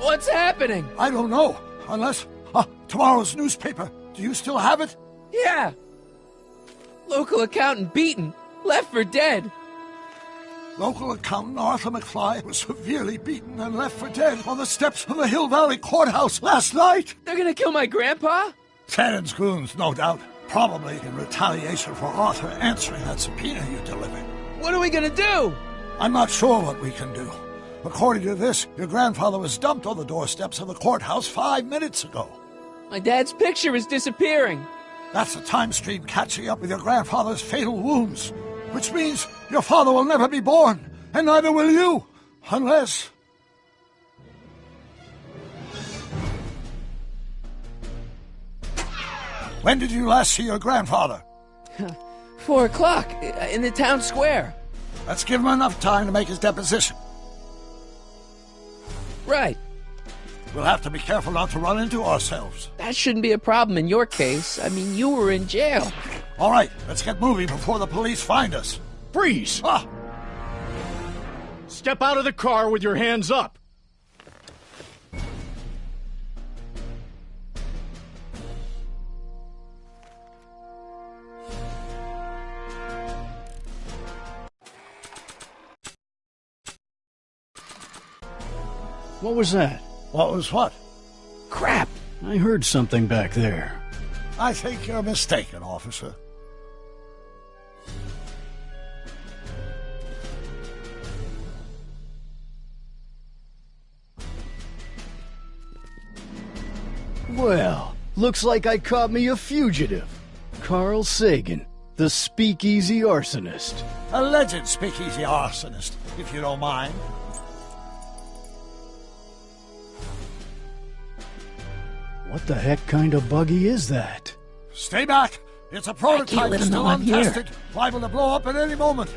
What's happening? I don't know. Unless... tomorrow's newspaper. Do you still have it? Yeah. Local accountant beaten. Left for dead. Local accountant Arthur McFly was severely beaten and left for dead on the steps of the Hill Valley Courthouse last night. They're gonna kill my grandpa? Shannon's goons, no doubt. Probably in retaliation for Arthur answering that subpoena you delivered. What are we gonna do? I'm not sure what we can do. According to this, your grandfather was dumped on the doorsteps of the courthouse 5 minutes ago. My dad's picture is disappearing. That's the time stream catching up with your grandfather's fatal wounds. Which means your father will never be born, and neither will you, unless... When did you last see your grandfather? 4 o'clock, in the town square. Let's give him enough time to make his deposition. Right. We'll have to be careful not to run into ourselves. That shouldn't be a problem in your case. I mean, you were in jail. All right, let's get moving before the police find us. Freeze! Ah! Step out of the car with your hands up. What was that? What was what? Crap! I heard something back there. I think you're mistaken, officer. Well, looks like I caught me a fugitive. Carl Sagan, the speakeasy arsonist. Alleged speakeasy arsonist, if you don't mind. What the heck kind of buggy is that? Stay back. It's a prototype still untested, liable to blow up at any moment.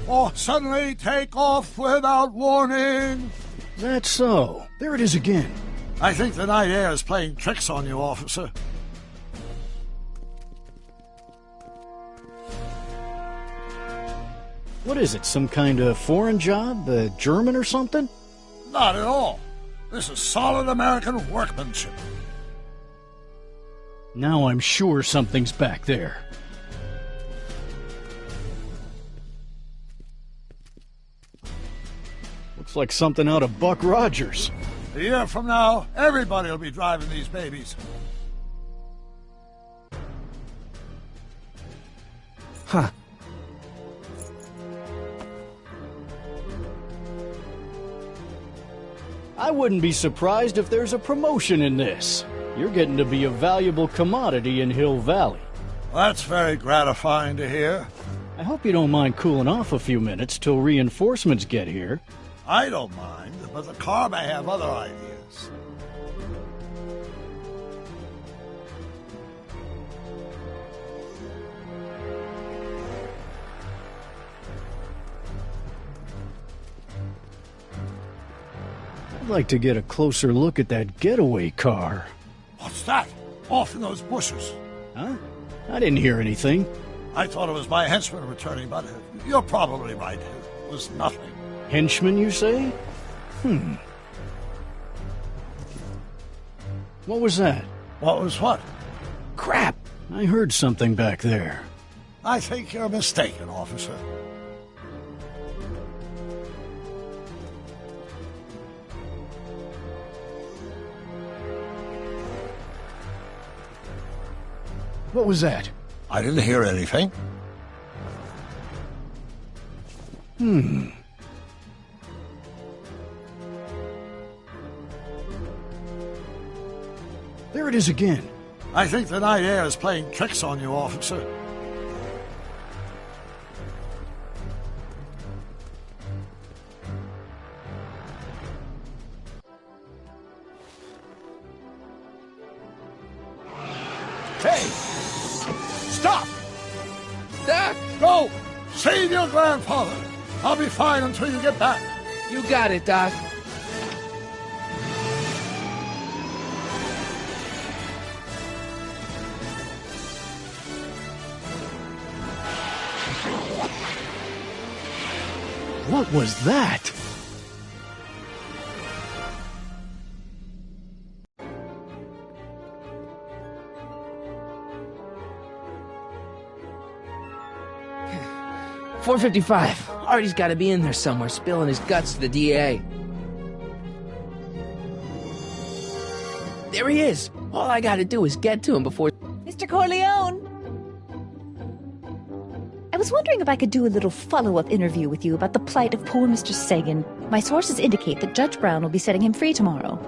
Or suddenly take off without warning. That's so. There it is again. I think the night air is playing tricks on you, officer. What is it, some kind of foreign job? German or something? Not at all. This is solid American workmanship. Now I'm sure something's back there. Looks like something out of Buck Rogers. A year from now, everybody will be driving these babies. Huh. I wouldn't be surprised if there's a promotion in this. You're getting to be a valuable commodity in Hill Valley. That's very gratifying to hear. I hope you don't mind cooling off a few minutes till reinforcements get here. I don't mind, but the car may have other ideas. I'd like to get a closer look at that getaway car. What's that? Off in those bushes. Huh? I didn't hear anything. I thought it was my henchman returning, but you're probably right. It was nothing. Henchman, you say? What was that? What was what? Crap! I heard something back there. I think you're mistaken, officer. What was that? I didn't hear anything. There it is again. I think the night air is playing tricks on you, officer. Hey! Stop! Doc! Go! Save your grandfather! I'll be fine until you get back. You got it, Doc. What was that? 4:55. Artie's gotta be in there somewhere, spilling his guts to the DA. There he is. All I gotta do is get to him before... Mr. Corleone! I was wondering if I could do a little follow-up interview with you about the plight of poor Mr. Sagan. My sources indicate that Judge Brown will be setting him free tomorrow.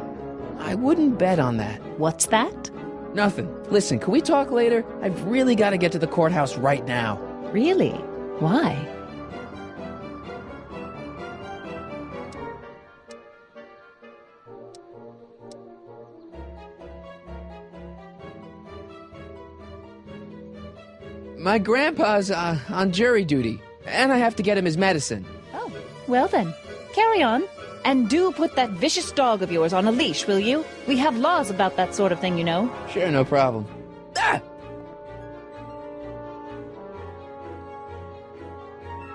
I wouldn't bet on that. What's that? Nothing. Listen, can we talk later? I've really gotta get to the courthouse right now. Really? Why? My grandpa's on jury duty, and I have to get him his medicine. Oh, well then, carry on. And do put that vicious dog of yours on a leash, will you? We have laws about that sort of thing, you know. Sure, no problem. Ah!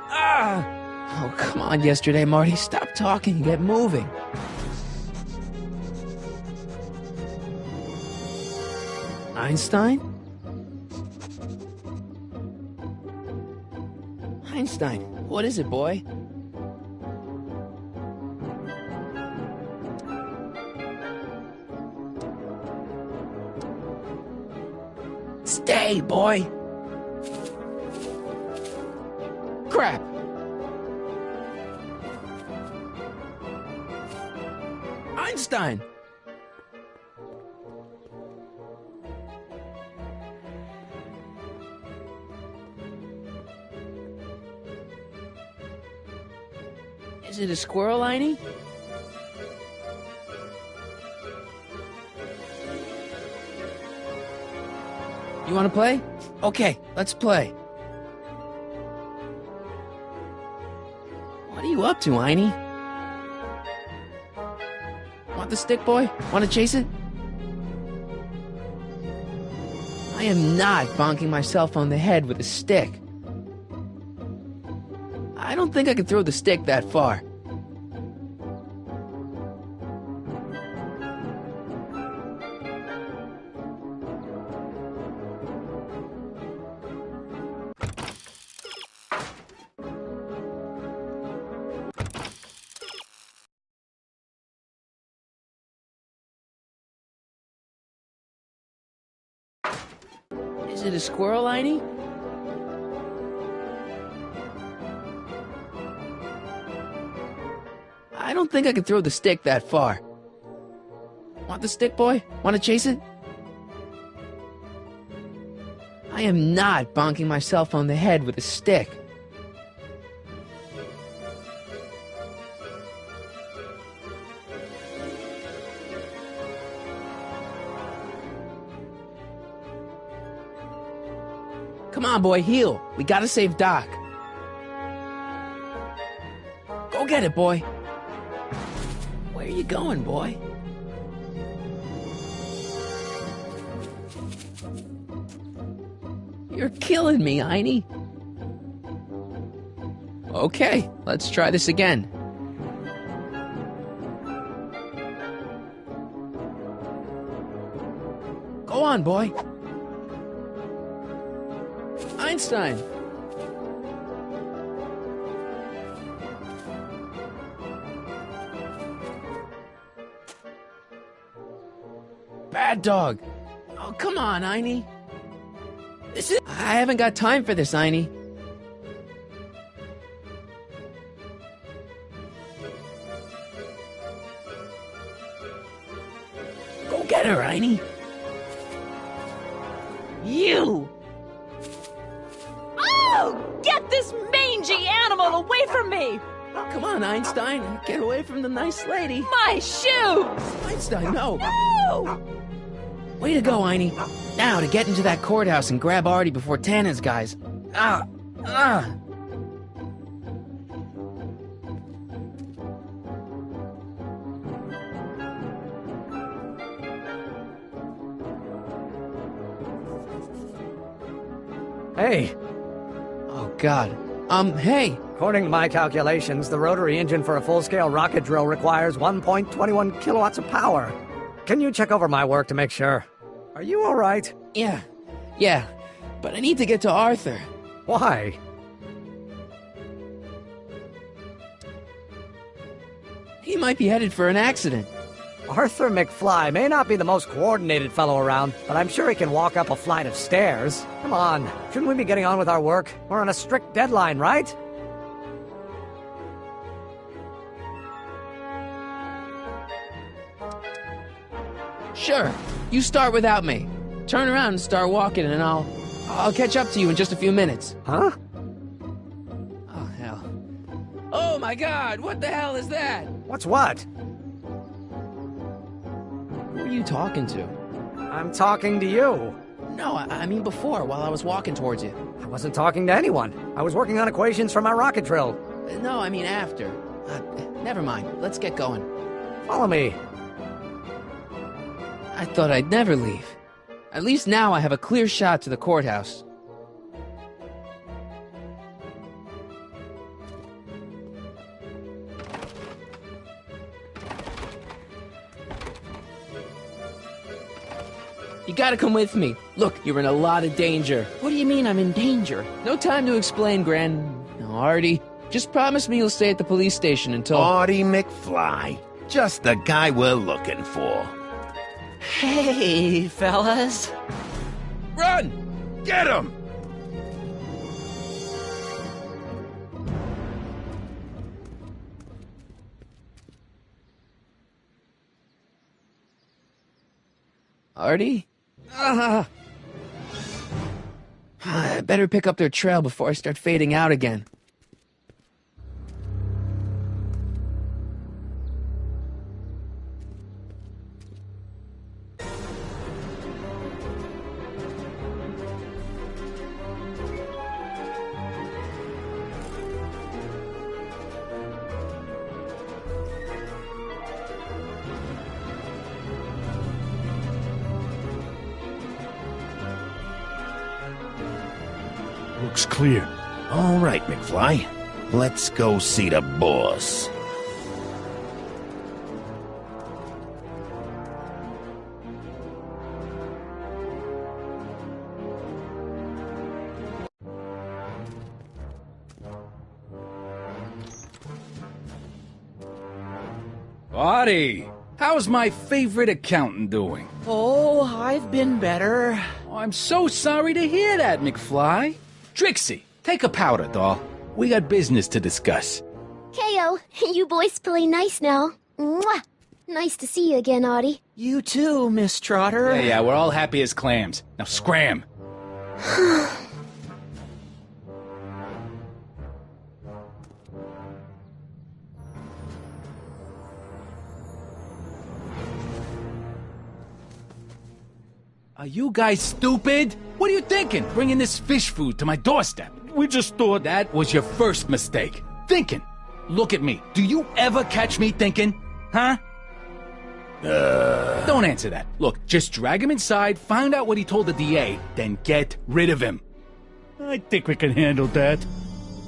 Ah! Oh, come on, yesterday, Marty. Stop talking and get moving. Einstein? Einstein, what is it, boy? Stay, boy! Crap! Einstein! Is it a squirrel, Einie? You want to play? Okay, let's play. What are you up to, Einie? Want the stick, boy? Want to chase it? I am not bonking myself on the head with a stick. I don't think I can throw the stick that far. Is it a squirrel, Einie? I don't think I can throw the stick that far. Want the stick, boy? Want to chase it? I am not bonking myself on the head with a stick. Come on, boy, heal. We gotta save Doc. Go get it, boy. Where are you going, boy? You're killing me, Einie. Okay, let's try this again. Go on, boy. Einstein. Bad dog. Oh, come on, Einie. I haven't got time for this, Einie. Go get her, Einie. You! Oh! Get this mangy animal away from me! Come on, Einstein. Get away from the nice lady. My shoes! Einstein, no. No! Way to go, Einie. Now to get into that courthouse and grab Artie before Tannen's guys. Hey, Oh, God. Hey. according to my calculations, the rotary engine for a full-scale rocket drill requires 1.21 kilowatts of power. Can you check over my work to make sure? Are you all right? Yeah. But I need to get to Arthur. Why? might be headed for an accident. Arthur McFly may not be the most coordinated fellow around, but I'm sure he can walk up a flight of stairs. Come on, shouldn't we be getting on with our work? We're on a strict deadline, right? Sure, you start without me. Turn around and start walking, and I'll catch up to you in just a few minutes. Huh? Oh, hell. Oh, my God, what the hell is that? What's what? Who are you talking to? I'm talking to you. No, I mean before, while I was walking towards you. I wasn't talking to anyone. I was working on equations for my rocket drill. No, I mean after. Never mind, let's get going. Follow me. I thought I'd never leave. At least now I have a clear shot to the courthouse. You gotta come with me. Look, you're in a lot of danger. What do you mean I'm in danger? No time to explain, Artie. Just promise me you'll stay at the police station until... Artie McFly. Just the guy we're looking for. Hey, fellas. Run! Get him! Artie? I better pick up their trail before I start fading out again. Looks clear. All right, McFly. Let's go see the boss. Artie, how's my favorite accountant doing? Oh, I've been better. Oh, I'm so sorry to hear that, McFly. Trixie, take a powder, doll. We got business to discuss. Heyo, you boys play nice now. Mwah! Nice to see you again, Artie. You too, Miss Trotter. Yeah, we're all happy as clams. Now scram. Are you guys stupid? What are you thinking, bringing this fish food to my doorstep? We just thought that was your first mistake. Thinking. Look at me. Do you ever catch me thinking? Huh? Don't answer that. Look, just drag him inside, find out what he told the DA, then get rid of him. I think we can handle that.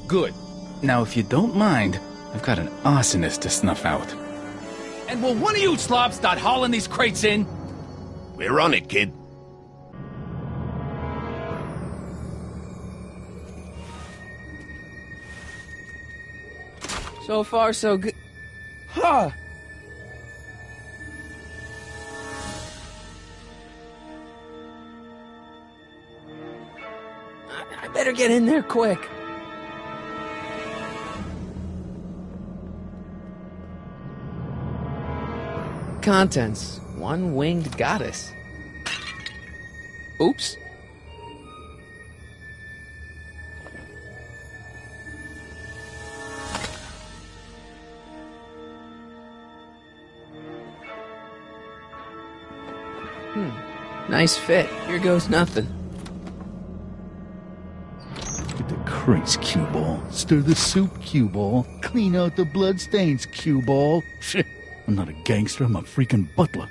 Good. Now, if you don't mind, I've got an arsonist to snuff out. And will one of you slobs start hauling these crates in? We're on it, kid. So far, so good. Huh! I better get in there quick. Contents. One-winged goddess. Oops. Nice fit. Here goes nothing. Get the crates, cue ball. Stir the soup, cue ball. Clean out the bloodstains, cue ball. Shit, I'm not a gangster, I'm a freaking butler.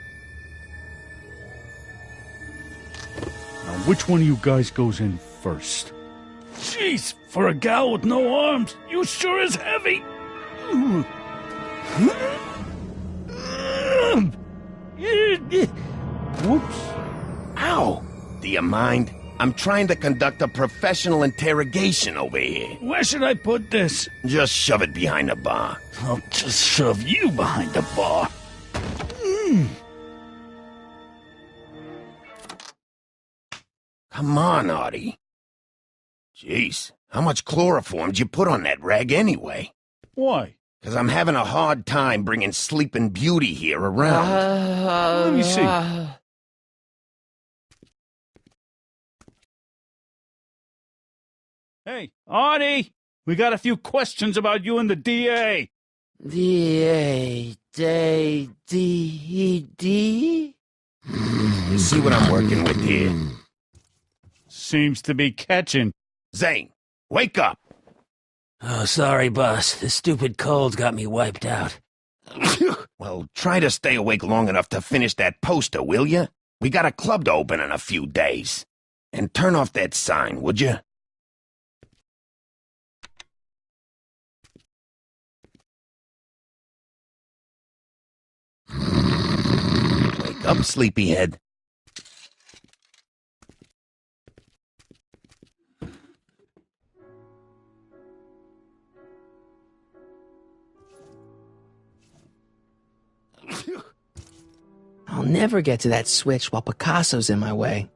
Now, which one of you guys goes in first? Jeez, for a gal with no arms, you sure is heavy. Whoops. Ow! Do you mind? I'm trying to conduct a professional interrogation over here. Where should I put this? Just shove it behind the bar. I'll just shove you behind the bar. Come on, Artie. Jeez, how much chloroform did you put on that rag anyway? Why? Because I'm having a hard time bringing Sleeping Beauty here around. Let me see. Hey, Artie! We got a few questions about you and the DA. D-A, D-D? You see what I'm working with here? Seems to be catching. Zane, wake up! Oh, sorry, boss. The stupid cold's got me wiped out. Well, try to stay awake long enough to finish that poster, will you? We got a club to open in a few days. And turn off that sign, would you? Wake up, sleepyhead. I'll never get to that switch while Picasso's in my way.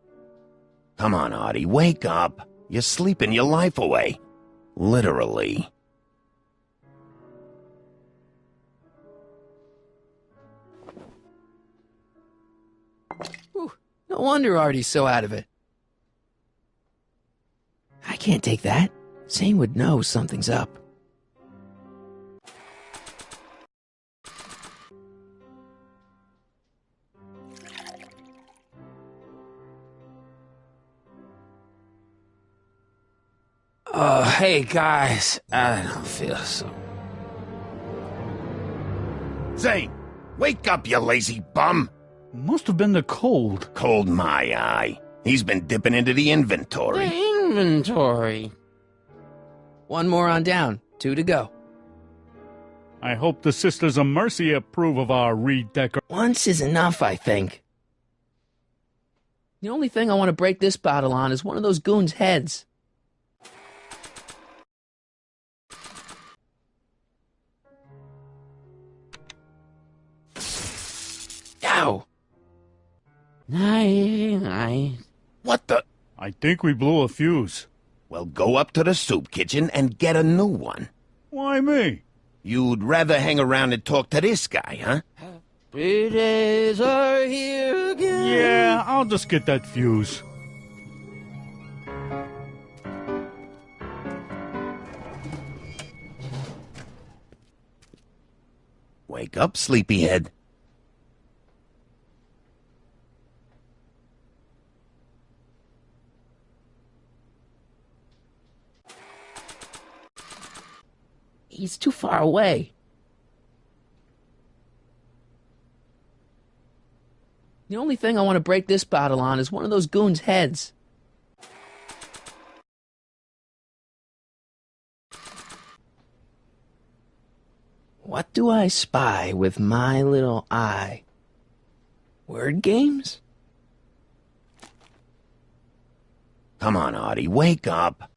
Come on, Artie, wake up. You're sleeping your life away. Literally. Whew, no wonder Artie's so out of it. I can't take that. Zane would know something's up. Oh, hey, guys. I don't feel so... Zane, wake up, you lazy bum. Must have been the cold. Cold my eye. He's been dipping into the inventory. The inventory. One more on down. 2 to go. I hope the Sisters of Mercy approve of our redecor... Once is enough, I think. The only thing I want to break this bottle on is one of those goons' heads. Ow! Night. What the? I think we blew a fuse. Well, go up to the soup kitchen and get a new one. Why me? You'd rather hang around and talk to this guy, huh? Happy days are here again. Yeah, I'll just get that fuse. Wake up, sleepyhead. He's too far away. The only thing I want to break this bottle on is one of those goons' heads. What do I spy with my little eye? Word games? Come on, Artie, wake up.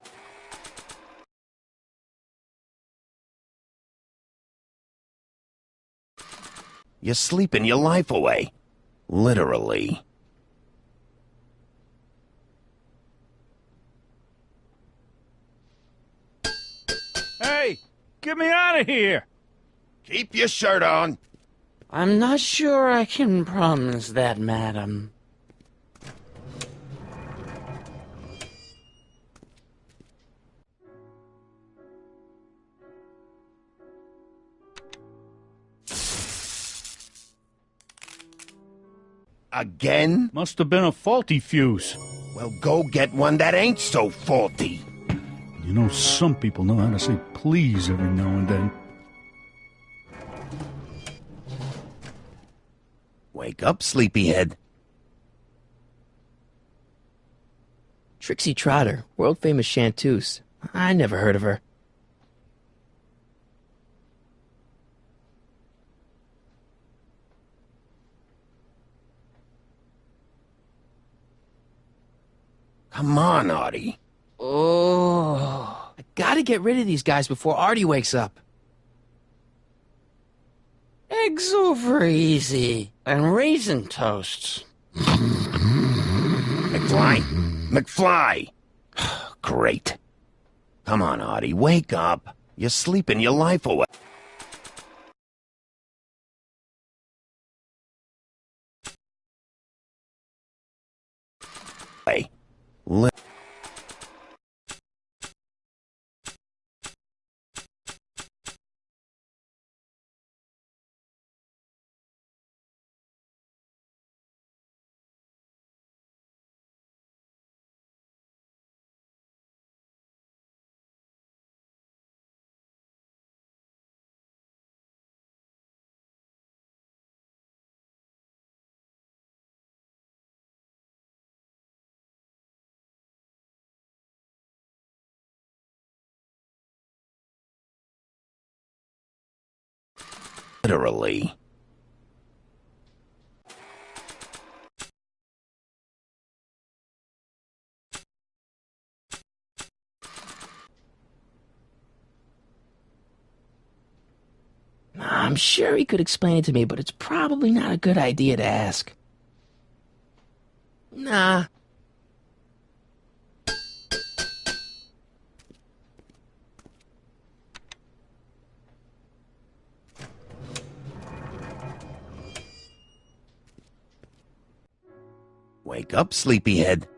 You're sleeping your life away. Literally. Hey, get me out of here! Keep your shirt on. I'm not sure I can promise that, madam. Again? Must have been a faulty fuse. Well, go get one that ain't so faulty. You know, some people know how to say please every now and then. Wake up, sleepyhead. Trixie Trotter, world-famous chanteuse. I never heard of her. Come on, Artie. Oh, I gotta get rid of these guys before Artie wakes up. Eggs over easy. And raisin toasts. McFly? McFly! Great. Come on, Artie, wake up. You're sleeping your life away. Li- Literally. I'm sure he could explain it to me, but it's probably not a good idea to ask. Nah. Wake up, sleepyhead.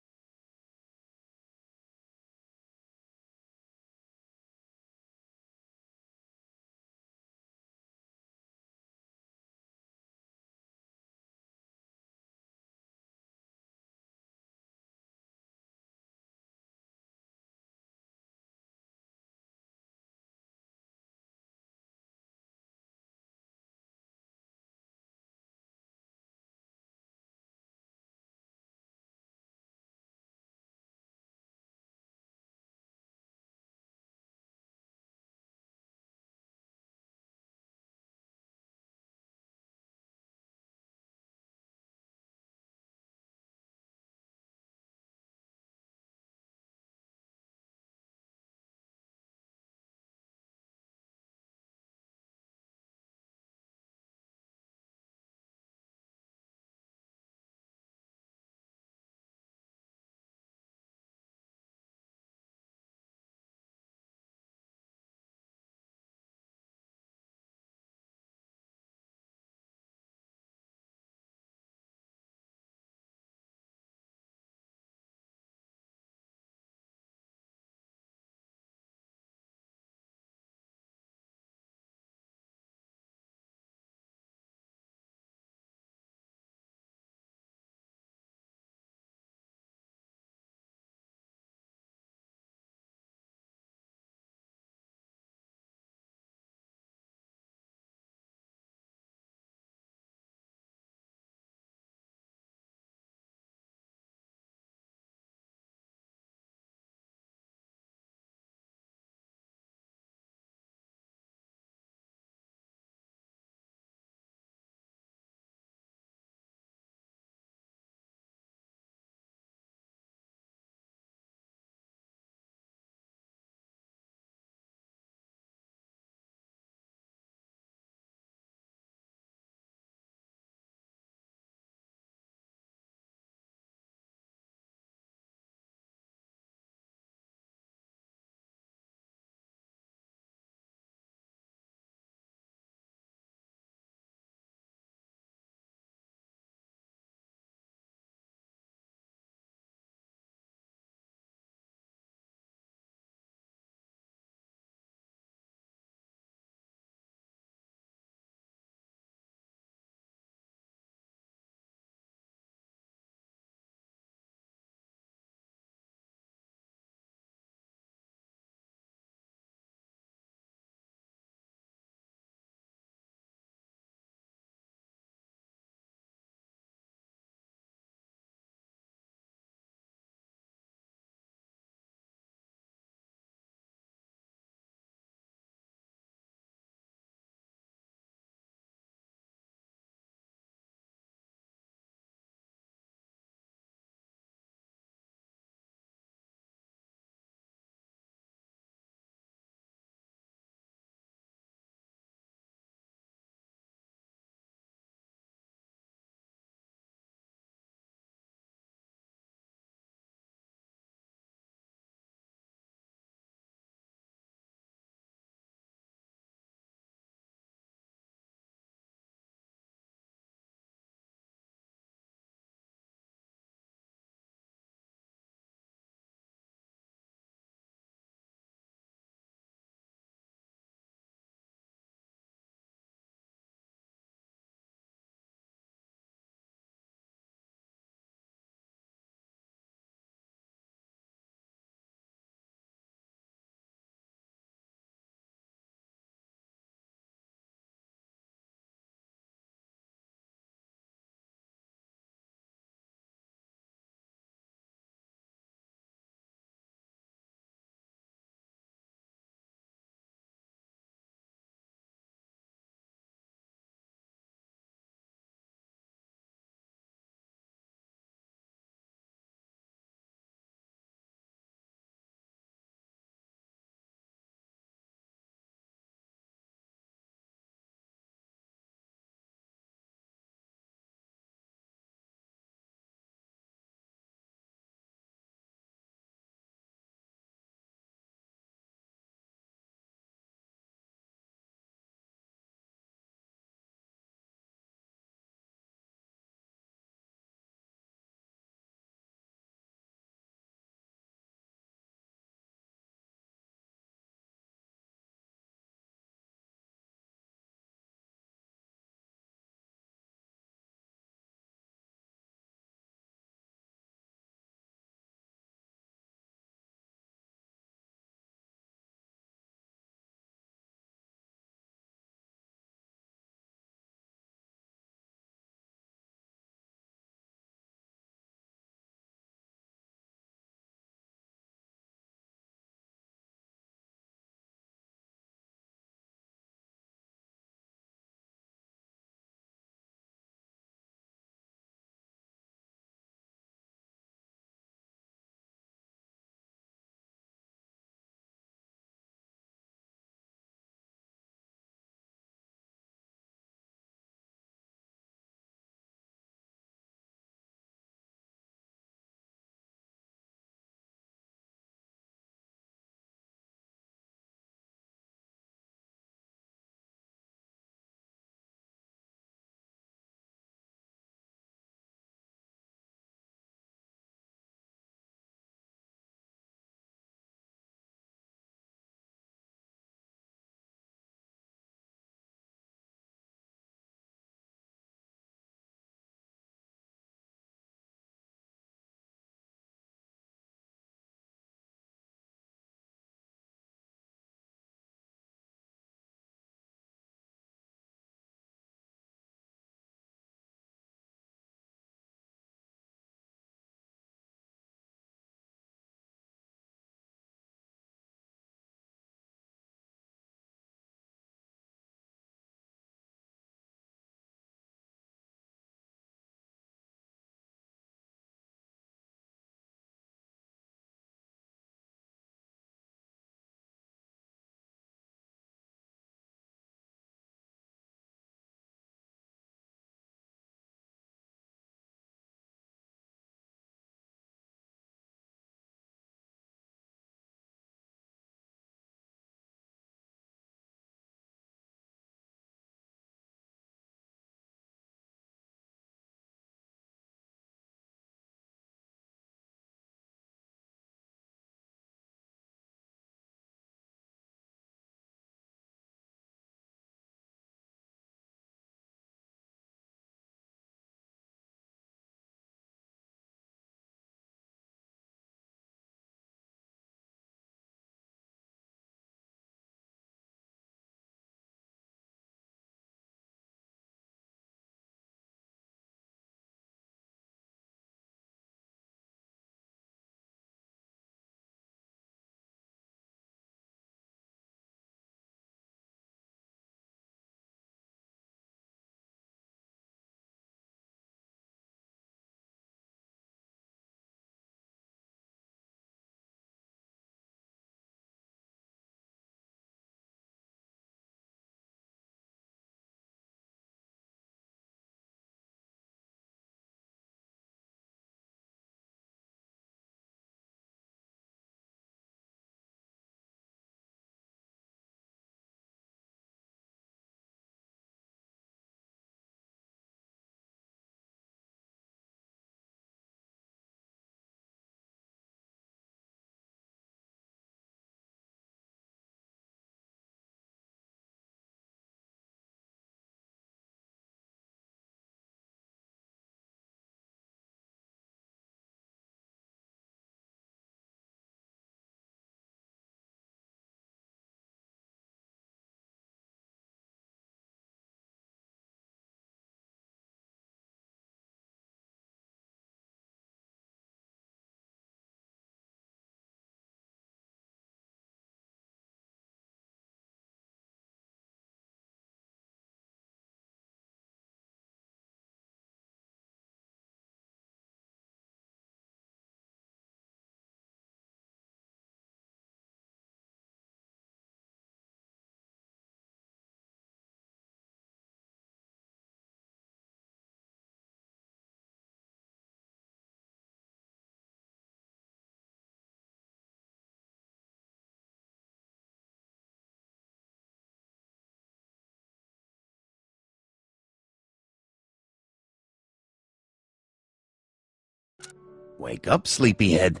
Wake up, sleepyhead.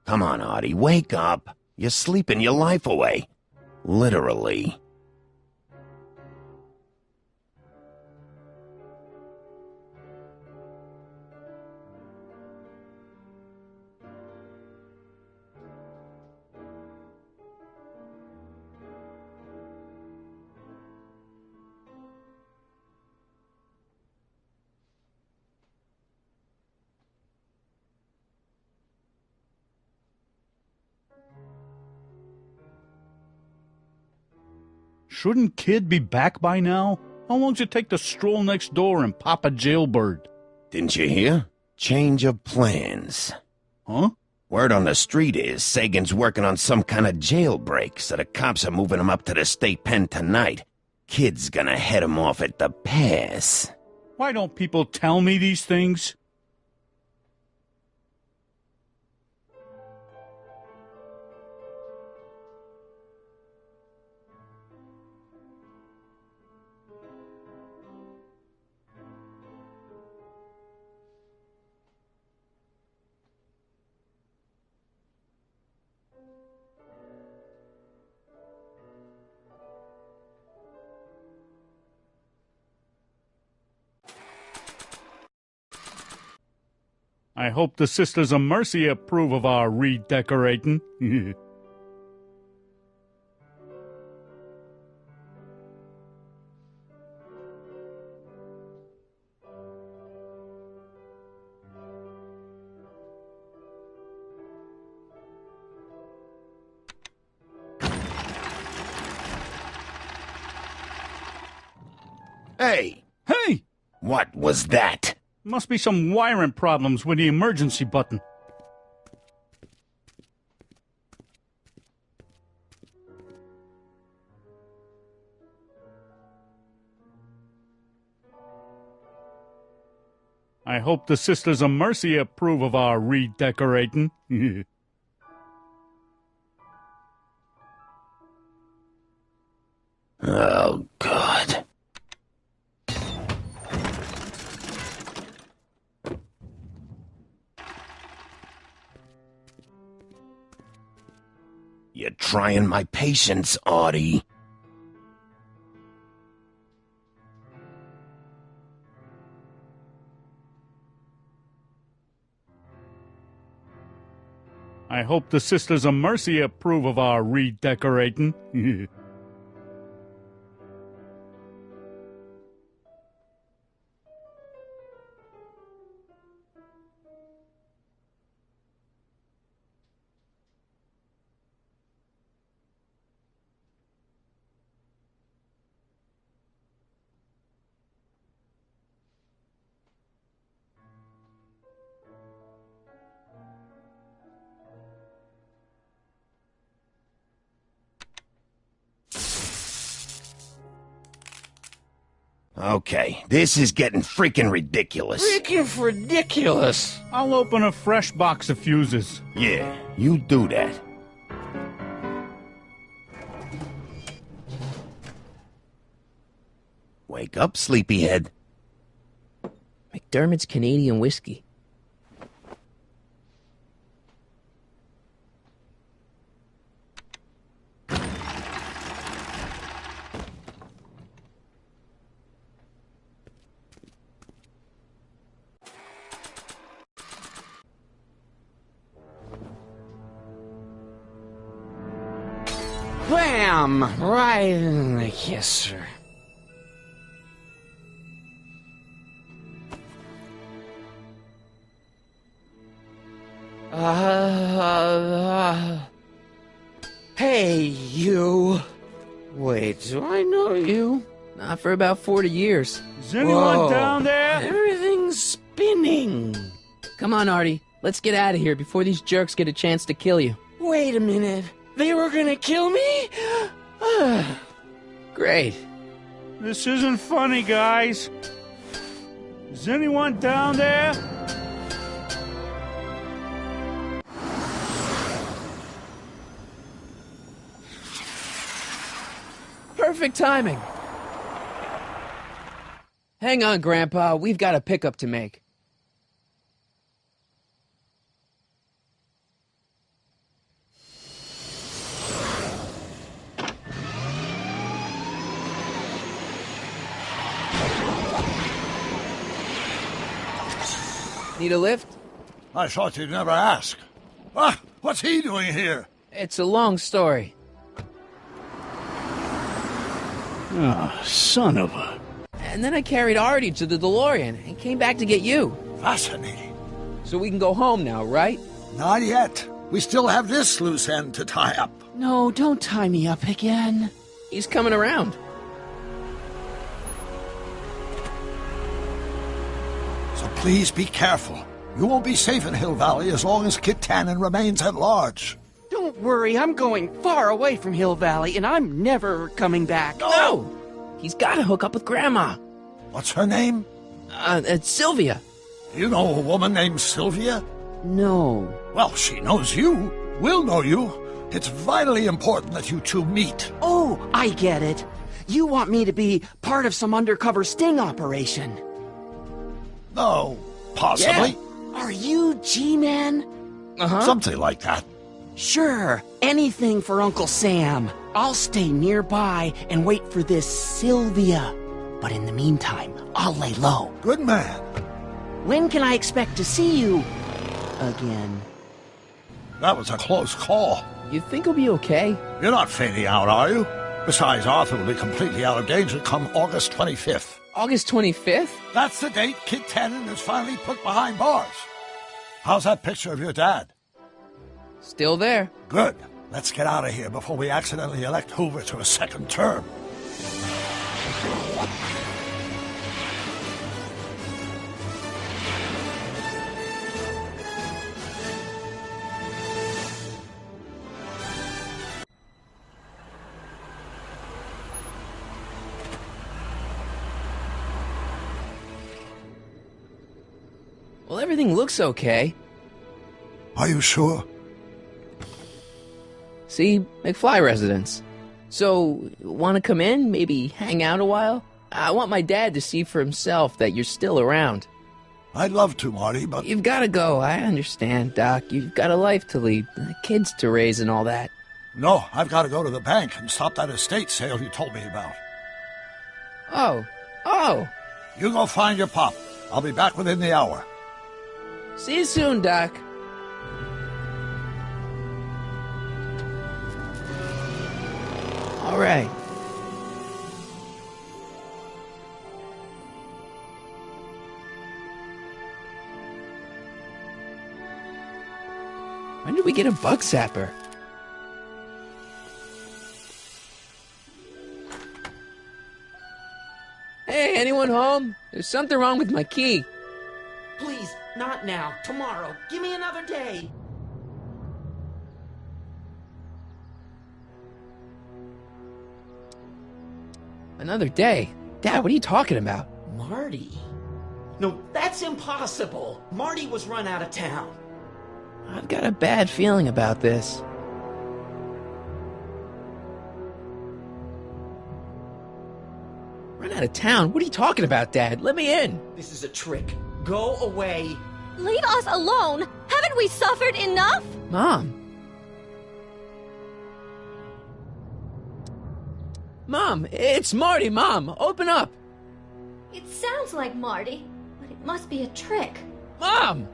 Come on, Artie, wake up. You're sleeping your life away. Literally. Shouldn't Kid be back by now? How long's it take to stroll next door and pop a jailbird? Didn't you hear? Change of plans. Huh? Word on the street is Sagan's working on some kind of jailbreak, so the cops are moving him up to the state pen tonight. Kid's gonna head him off at the pass. Why don't people tell me these things? I hope the Sisters of Mercy approve of our redecorating. Hey! Hey! What was that? Must be some wiring problems with the emergency button. I hope the Sisters of Mercy approve of our redecorating. Oh, God. You're trying my patience, Artie. I hope the Sisters of Mercy approve of our redecorating. Okay, this is getting freaking ridiculous. Freaking ridiculous. I'll open a fresh box of fuses. Yeah, you do that. Wake up, sleepyhead. McDermott's Canadian whiskey. Bam! Right in the kisser. Hey, you. Wait, do I know you? Not for about 40 years. Is anyone down there? Everything's spinning. Come on, Artie. Let's get out of here before these jerks get a chance to kill you. Wait a minute. They were gonna kill me? Great. This isn't funny, guys. Is anyone down there? Perfect timing. Hang on, Grandpa. We've got a pickup to make. Need a lift? I thought you'd never ask. Ah, what's he doing here? It's a long story. Ah, son of a... And then I carried Artie to the DeLorean and came back to get you. Fascinating. So we can go home now, right? Not yet. We still have this loose end to tie up. No, don't tie me up again. He's coming around. So please be careful. You won't be safe in Hill Valley as long as Kit Tannen remains at large. Don't worry, I'm going far away from Hill Valley, and I'm never coming back. No! He's got to hook up with Grandma. What's her name? It's Sylvia. You know a woman named Sylvia? No. Well, she knows you. We'll know you. It's vitally important that you two meet. Oh, I get it. You want me to be part of some undercover sting operation. No, possibly. Yeah. Are you G-Man? Uh-huh. Something like that. Sure, anything for Uncle Sam. I'll stay nearby and wait for this Sylvia. But in the meantime, I'll lay low. Good man. When can I expect to see you again? That was a close call. You think he'll be okay? You're not fading out, are you? Besides, Arthur will be completely out of danger come August 25th. August 25th? That's the date Kit Tannen is finally put behind bars. How's that picture of your dad? Still there. Good. Let's get out of here before we accidentally elect Hoover to a second term. Well, everything looks okay. Are you sure? See, McFly residence. So, want to come in? Maybe hang out a while? I want my dad to see for himself that you're still around. I'd love to, Marty, but... You've got to go. I understand, Doc. You've got a life to lead, kids to raise and all that. No, I've got to go to the bank and stop that estate sale you told me about. Oh. You go find your pop. I'll be back within the hour. See you soon, Doc. All right. When did we get a bug zapper? Hey, anyone home? There's something wrong with my key. Please, not now. Tomorrow. Give me another day. Another day? Dad, what are you talking about? Marty? No, that's impossible. Marty was run out of town. I've got a bad feeling about this. Run out of town? What are you talking about, Dad? Let me in. This is a trick. Go away. Leave us alone! Haven't we suffered enough? Mom. Mom, it's Marty, Mom. Open up. It sounds like Marty, but it must be a trick. Mom!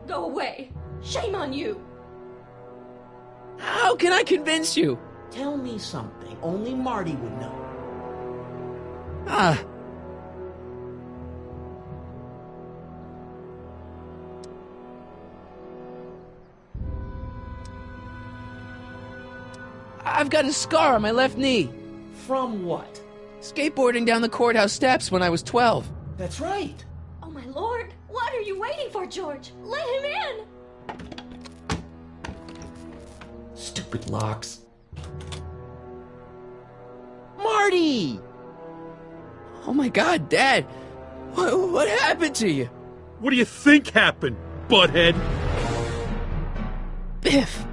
Go away. Shame on you. How can I convince you? Tell me something only Marty would know. I've got a scar on my left knee. From what? Skateboarding down the courthouse steps when I was 12. That's right. Oh, my lord. What are you waiting for, George? Let him in. Stupid locks. Marty! Oh my God, Dad! What happened to you? What do you think happened, butthead? Biff!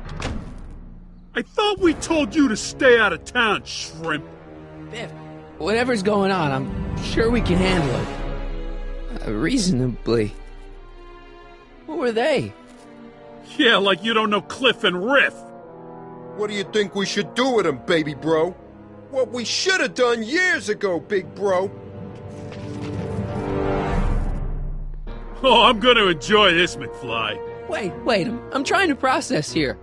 I thought we told you to stay out of town, shrimp. Biff, whatever's going on, I'm sure we can handle it. Reasonably. Who were they? Yeah, like you don't know Cliff and Riff. What do you think we should do with him, baby bro? What we should have done years ago, big bro. Oh, I'm gonna enjoy this, McFly. Wait, I'm trying to process here.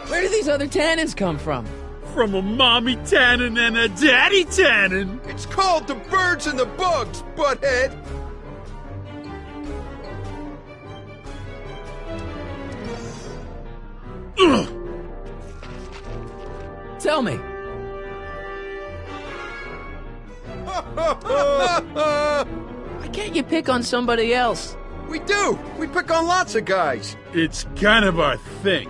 Where do these other tannins come from? From a mommy tannin and a daddy tannin. It's called the birds and the bugs, butthead. Tell me. Why can't you pick on somebody else? We do. We pick on lots of guys. It's kind of our thing.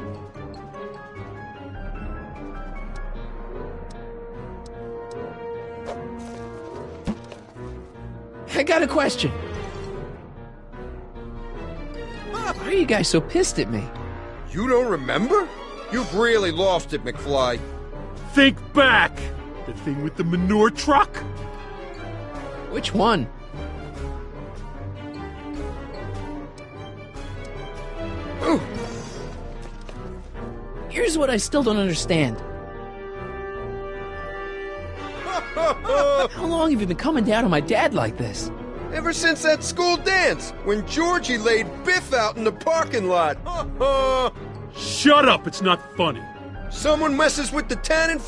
I got a question. Why are you guys so pissed at me? You don't remember? You've really lost it, McFly. Think back. The thing with the manure truck? Which one? Ooh. Here's what I still don't understand. How long have you been coming down on my dad like this? Ever since that school dance, when Georgie laid Biff out in the parking lot. Shut up, it's not funny. Someone messes with the Tannen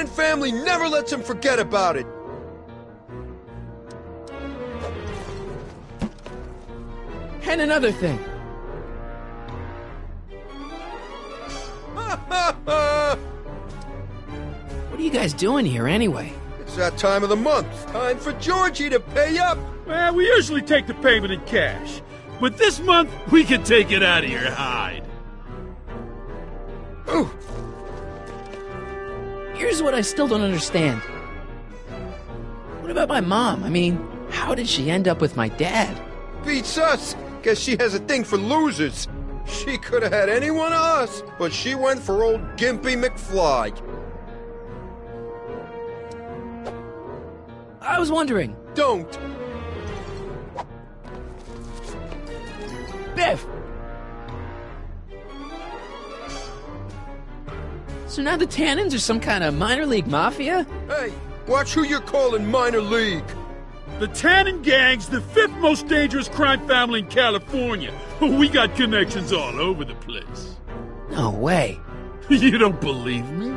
family never lets him forget about it. And another thing. What are you guys doing here anyway? It's that time of the month. Time for Georgie to pay up. Well, we usually take the payment in cash. But this month, we can take it out of your hide. Ooh. Here's what I still don't understand. What about my mom? I mean, how did she end up with my dad? Beats us. Guess she has a thing for losers. She could have had any one of us, but she went for old Gimpy McFly. I was wondering. Don't. Biff! So now the Tannins are some kind of minor league mafia? Hey, watch who you're calling minor league. The Tannen Gang's the fifth most dangerous crime family in California. We got connections all over the place. No way. You don't believe me?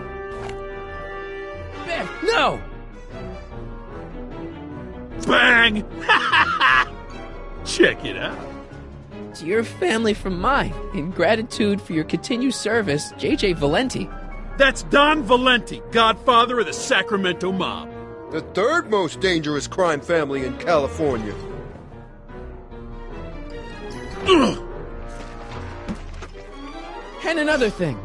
Biff, no! Bang! Check it out. To your family from mine, in gratitude for your continued service, J.J. Valenti. That's Don Valenti, godfather of the Sacramento mob. The third most dangerous crime family in California. Ugh. And another thing.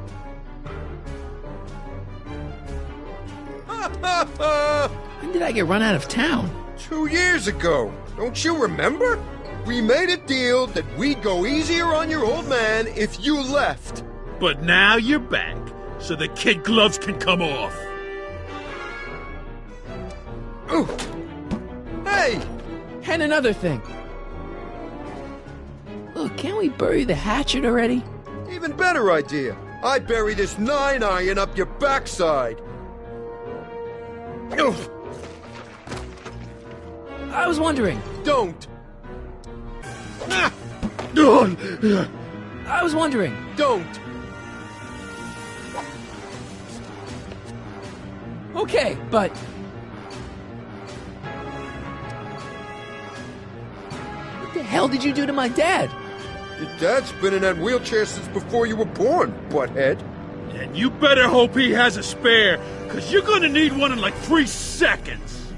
When did I get run out of town? 2 years ago. Don't you remember? We made a deal that we'd go easier on your old man if you left. But now you're back, so the kid gloves can come off. Ooh. Hey! And another thing. Look, can't we bury the hatchet already? Even better idea. I bury this 9-iron up your backside. Oof. I was wondering. Don't. Ah. I was wondering. Don't. Okay, but... What the hell did you do to my dad? Your dad's been in that wheelchair since before you were born, butthead. And you better hope he has a spare, because you're gonna need one in like 3 seconds.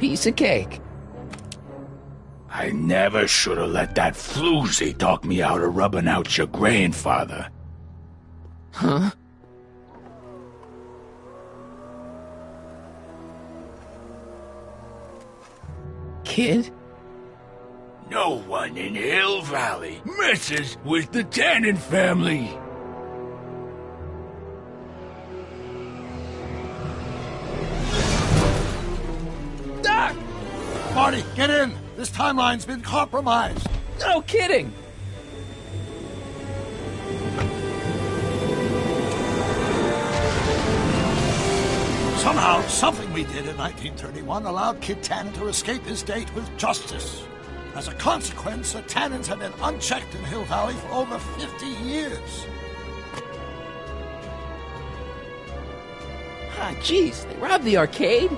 piece of cake. I never should have let that floozy talk me out of rubbing out your grandfather. Huh? Kid? No one in Hill Valley messes with the Tannen family. Doc! Marty, get in! This timeline's been compromised. No kidding! Somehow, something we did in 1931 allowed Kid Tannen to escape his date with justice. As a consequence, the Tannens have been unchecked in Hill Valley for over 50 years. Ah, jeez, they robbed the arcade?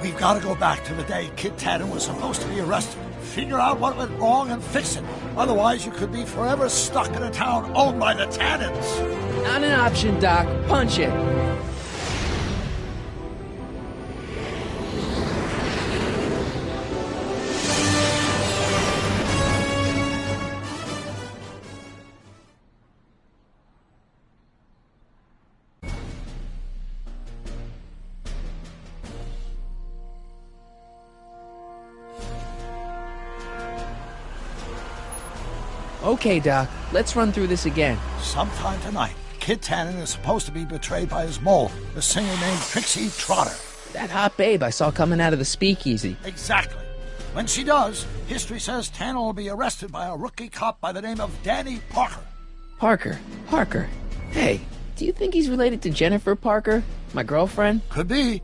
We've got to go back to the day Kid Tannen was supposed to be arrested. Figure out what went wrong and fix it. Otherwise, you could be forever stuck in a town owned by the Tannens. Not an option, Doc. Punch it. Okay, Doc, let's run through this again. Sometime tonight, Kid Tannen is supposed to be betrayed by his mole, the singer named Trixie Trotter. That hot babe I saw coming out of the speakeasy. Exactly. When she does, history says Tannen will be arrested by a rookie cop by the name of Danny Parker. Parker. Hey, do you think he's related to Jennifer Parker, my girlfriend? Could be.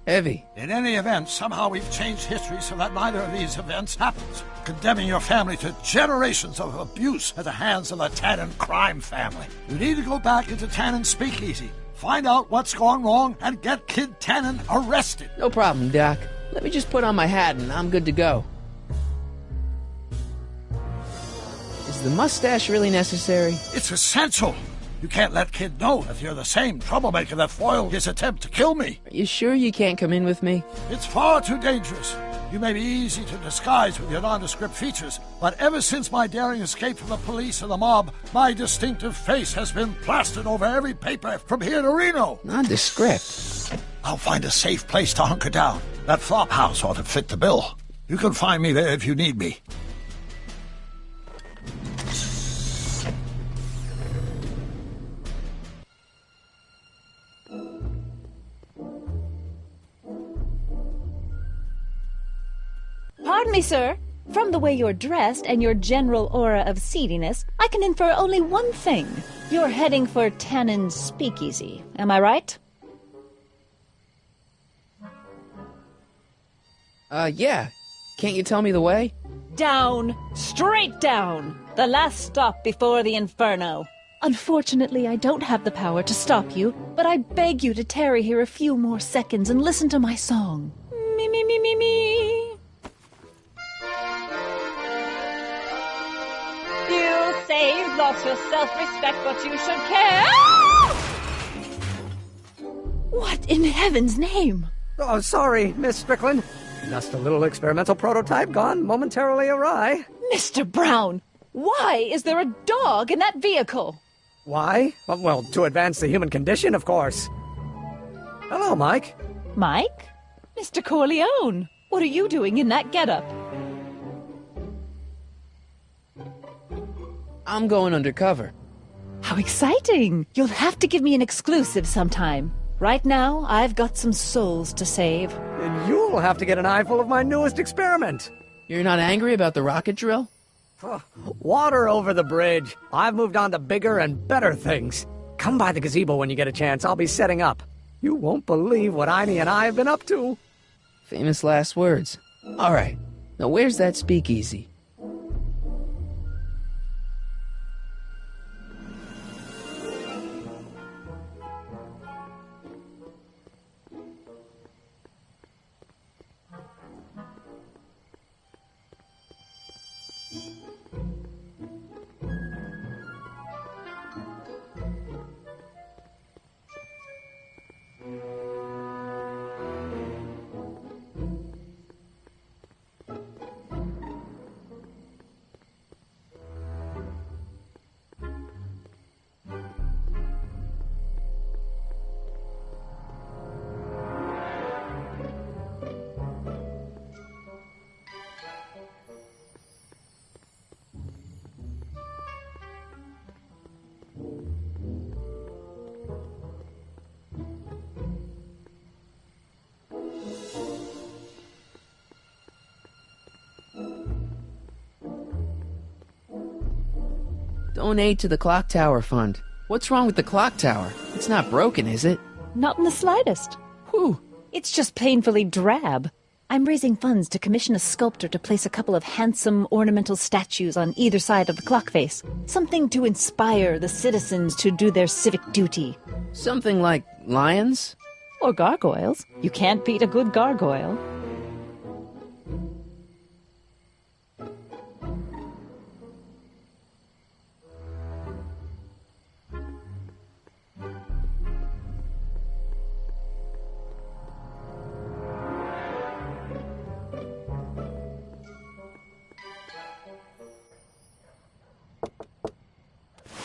Heavy. In any event, somehow we've changed history so that neither of these events happens, condemning your family to generations of abuse at the hands of the Tannen crime family. You need to go back into Tannen's speakeasy, find out what's gone wrong, and get Kid Tannen arrested. No problem, Doc. Let me just put on my hat and I'm good to go. Is the mustache really necessary? It's essential. You can't let Kid know that you're the same troublemaker that foiled his attempt to kill me. Are you sure you can't come in with me? It's far too dangerous. You may be easy to disguise with your nondescript features, but ever since my daring escape from the police and the mob, my distinctive face has been plastered over every paper from here to Reno. Nondescript? I'll find a safe place to hunker down. That flop house ought to fit the bill. You can find me there if you need me. Pardon me, sir. From the way you're dressed and your general aura of seediness, I can infer only one thing. You're heading for Tannen's speakeasy. Am I right? Yeah. Can't you tell me the way? Down. Straight down. The last stop before the inferno. Unfortunately, I don't have the power to stop you, but I beg you to tarry here a few more seconds and listen to my song. Me, me, me, me, me. You say you've lost your self-respect, but you should care. What in heaven's name? Oh, sorry, Miss Strickland. Just a little experimental prototype gone momentarily awry. Mr. Brown, why is there a dog in that vehicle? Why? Well, to advance the human condition, of course. Hello, Mike. Mike? Mr. Corleone, what are you doing in that getup? I'm going undercover. How exciting! You'll have to give me an exclusive sometime. Right now, I've got some souls to save. And you'll have to get an eyeful of my newest experiment. You're not angry about the rocket drill? Water over the bridge. I've moved on to bigger and better things. Come by the gazebo when you get a chance. I'll be setting up. You won't believe what Einie and I have been up to. Famous last words. All right. Now where's that speakeasy? Donate to the Clock Tower Fund. What's wrong with the clock tower? It's not broken, is it? Not in the slightest. Whew. It's just painfully drab. I'm raising funds to commission a sculptor to place a couple of handsome ornamental statues on either side of the clock face. Something to inspire the citizens to do their civic duty. Something like lions? Or gargoyles. You can't beat a good gargoyle.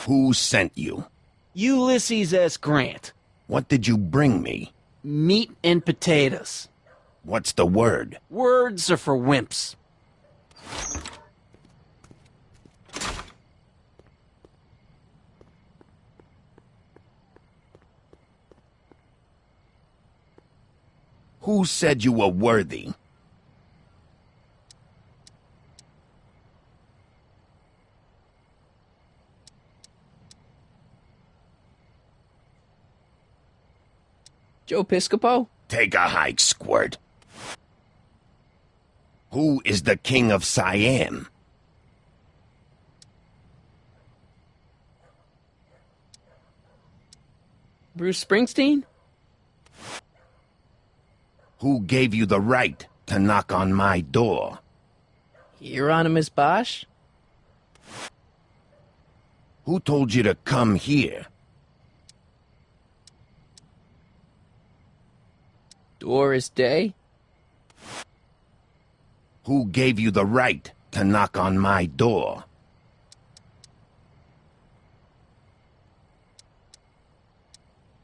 Who sent you? Ulysses S. Grant. What did you bring me? Meat and potatoes. What's the word? Words are for wimps. Who said you were worthy? Joe Piscopo? Take a hike, Squirt. Who is the king of Siam? Bruce Springsteen? Who gave you the right to knock on my door? Hieronymus Bosch? Who told you to come here? Doris Day? Who gave you the right to knock on my door?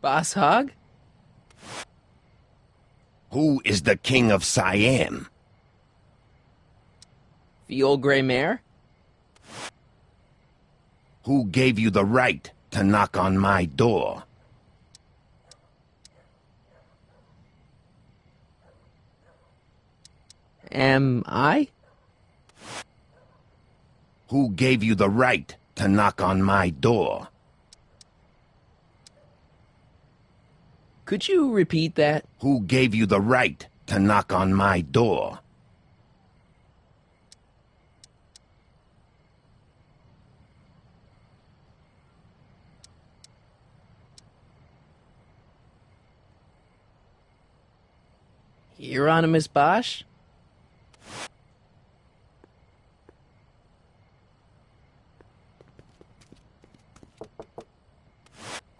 Boss Hogg? Who is the king of Siam? The old gray mare? Who gave you the right to knock on my door? Am I? Who gave you the right to knock on my door? Could you repeat that? Who gave you the right to knock on my door? Hieronymus Bosch?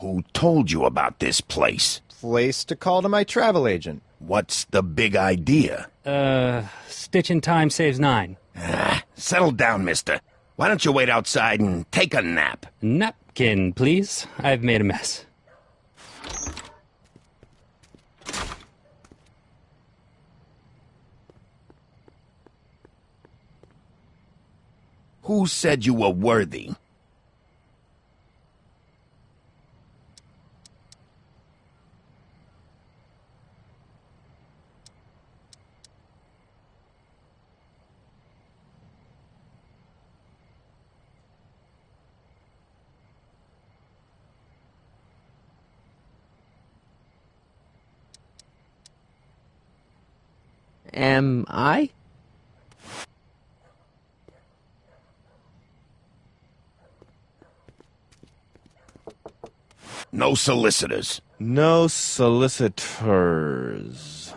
Who told you about this place? Place to call to my travel agent. What's the big idea? Stitch in time saves 9. Settle down, mister. Why don't you wait outside and take a nap? Napkin, please. I've made a mess. Who said you were worthy? Am I? No solicitors. No solicitors.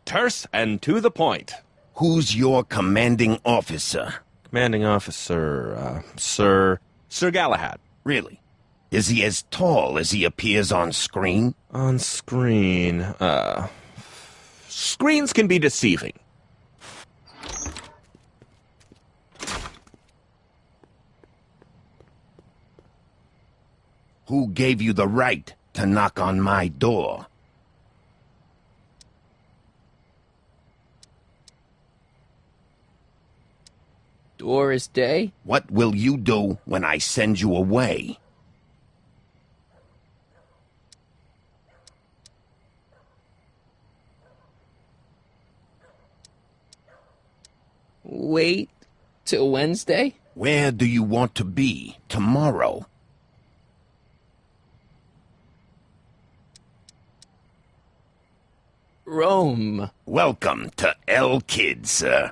Terse and to the point. Who's your commanding officer? Commanding officer, Sir Galahad. Really? Is he as tall as he appears on screen? On screen, screens can be deceiving. Who gave you the right to knock on my door? Doris Day? What will you do when I send you away? Wait till Wednesday? Where do you want to be tomorrow? Rome. Welcome to El Kid, sir.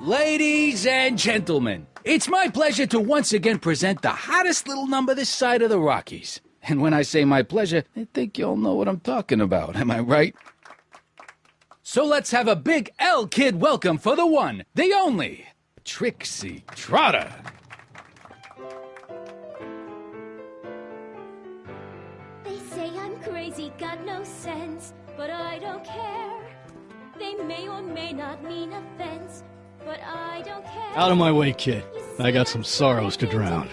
Ladies and gentlemen, it's my pleasure to once again present the hottest little number this side of the Rockies. And when I say my pleasure, I think you'll know what I'm talking about, am I right? So let's have a big El Kid welcome for the one, the only, Trixie Trotter. They say I'm crazy, got no sense, but I don't care. They may or may not mean offense, but I don't care. Out of my way, kid. I got some sorrows to drown.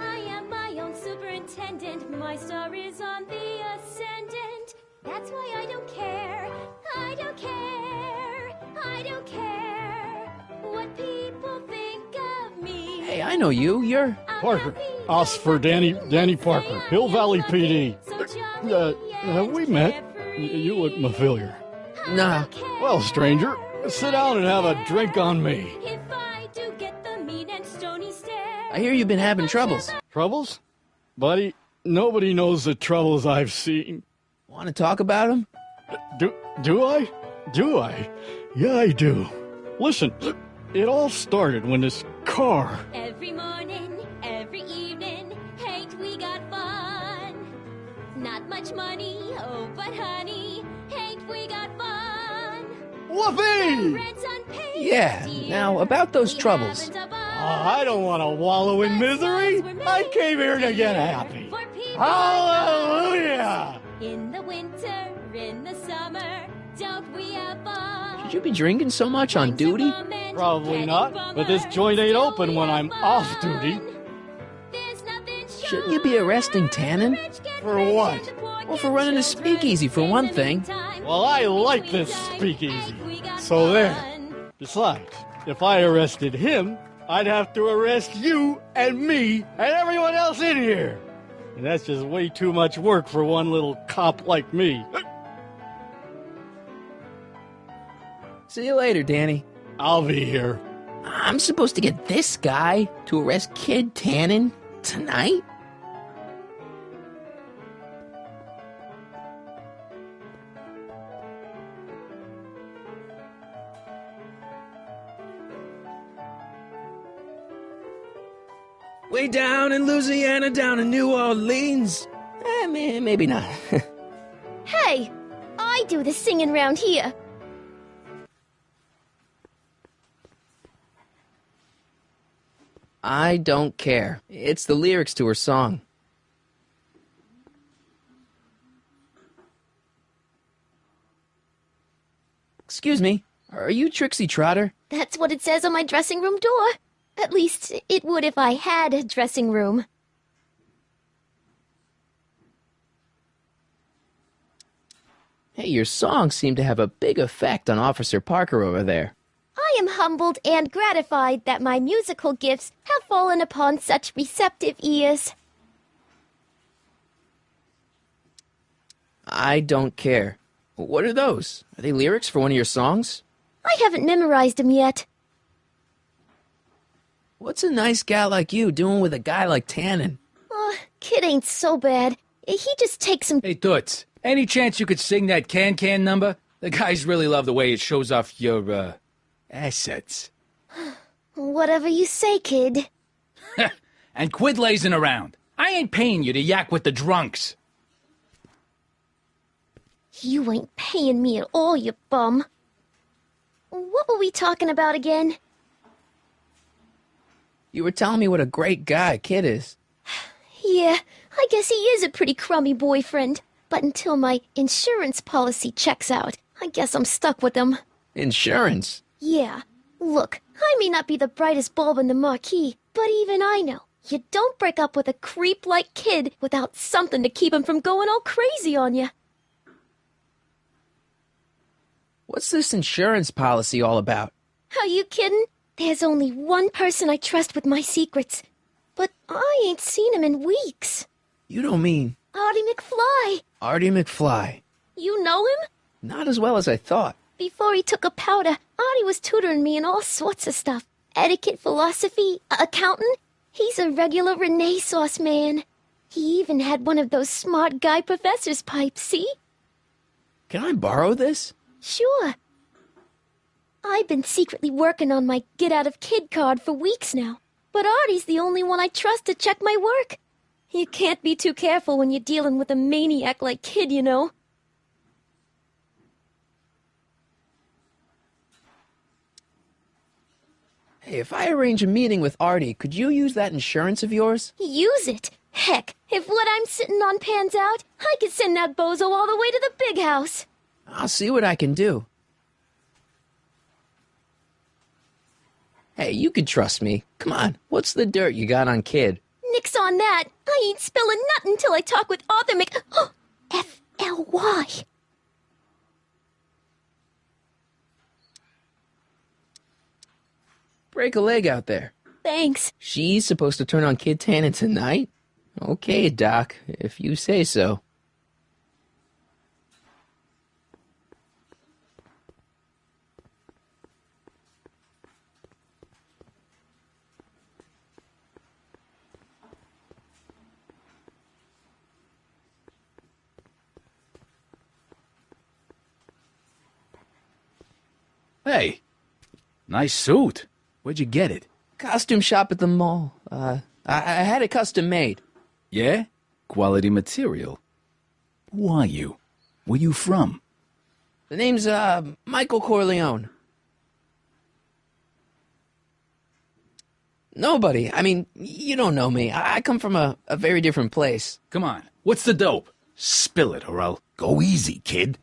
I am my own superintendent. My star is on the ascendant. That's why I don't care. I don't care. I don't care what people think of me. Hey, I know you. You're... Parker. Us for Danny Parker. Hill Valley PD. Have we met? You look familiar. Nah. Well, stranger, sit down and have a drink on me. If I do get the mean and stony stare. I hear you've been having troubles. Troubles? Buddy, nobody knows the troubles I've seen. Want to talk about them? Do I? Do I? Yeah, I do. Listen, it all started when this car... Every morning, every evening, ain't we got fun? Not much money, oh, but honey, ain't we got fun? Whoopee! Yeah, now about those troubles. I don't want to wallow in misery. I came here to get happy. Hallelujah! In the winter, in the summer, don't we have fun? Should you be drinking so much on duty? Probably not, but this joint ain't open when I'm off duty. Shouldn't you be arresting Tannen? For what? Well, for running a speakeasy, for one thing. Well, I like this speakeasy. So there. Besides, if I arrested him, I'd have to arrest you and me and everyone else in here. And that's just way too much work for one little cop like me. See you later, Danny. I'll be here. I'm supposed to get this guy to arrest Kid Tannen tonight? Way down in Louisiana, down in New Orleans. Maybe not. Hey, I do the singing round here. I don't care. It's the lyrics to her song. Excuse me, are you Trixie Trotter? That's what it says on my dressing room door. At least, it would if I had a dressing room. Hey, your songs seem to have a big effect on Officer Parker over there. I am humbled and gratified that my musical gifts have fallen upon such receptive ears. I don't care. What are those? Are they lyrics for one of your songs? I haven't memorized them yet. What's a nice gal like you doing with a guy like Tannen? Kid ain't so bad. He just takes some... Hey, Toots, any chance you could sing that can number? The guys really love the way it shows off your, assets. Whatever you say, kid. And quit lazing around. I ain't paying you to yak with the drunks. You ain't paying me at all, you bum. What were we talking about again? You were telling me what a great guy Kid is. Yeah, I guess he is a pretty crummy boyfriend. But until my insurance policy checks out, I guess I'm stuck with him. Insurance? Yeah. Look, I may not be the brightest bulb in the marquee, but even I know you don't break up with a creep like Kid without something to keep him from going all crazy on you. What's this insurance policy all about? Are you kidding? There's only one person I trust with my secrets. But I ain't seen him in weeks. You don't mean... Artie McFly. Artie McFly. You know him? Not as well as I thought. Before he took a powder, Artie was tutoring me in all sorts of stuff. Etiquette, philosophy, accounting. He's a regular Renaissance man. He even had one of those smart guy professor's pipes, see? Can I borrow this? Sure. I've been secretly working on my get-out-of-kid card for weeks now. But Artie's the only one I trust to check my work. You can't be too careful when you're dealing with a maniac like Kid, you know. Hey, if I arrange a meeting with Artie, could you use that insurance of yours? Use it? Heck, if what I'm sitting on pans out, I could send that bozo all the way to the big house. I'll see what I can do. Hey, you can trust me. Come on, what's the dirt you got on Kid? Nix on that. I ain't spilling nothing till I talk with Arthur F-L-Y. Break a leg out there. Thanks. She's supposed to turn on Kid Tannen tonight? Okay, Doc, if you say so. Hey, nice suit. Where'd you get it? Costume shop at the mall. I had it custom made. Yeah? Quality material. Who are you? Where you from? The name's, Michael Corleone. Nobody. I mean, you don't know me. I come from a very different place. Come on, what's the dope? Spill it, or I'll... Go easy, kid.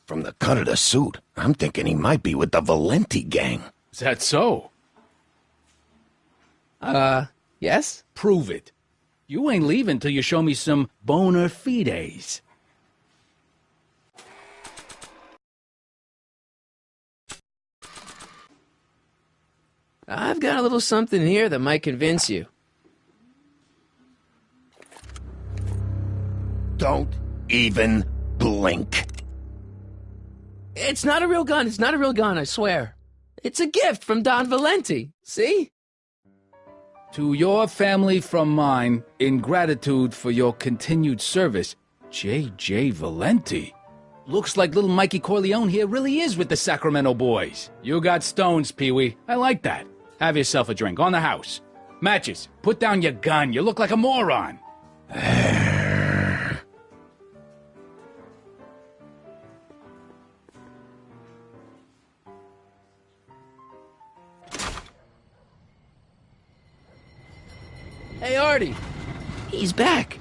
From the cut of the suit, I'm thinking he might be with the Valenti gang. Is that so? Yes? Prove it. You ain't leaving till you show me some bona fides. I've got a little something here that might convince you. Don't even blink. It's not a real gun. It's not a real gun, I swear. It's a gift from Don Valenti. See? To your family from mine, in gratitude for your continued service, J.J. Valenti. Looks like little Mikey Corleone here really is with the Sacramento boys. You got stones, Pee-wee. I like that. Have yourself a drink on the house. Matches, put down your gun. You look like a moron. Hey, Artie. He's back.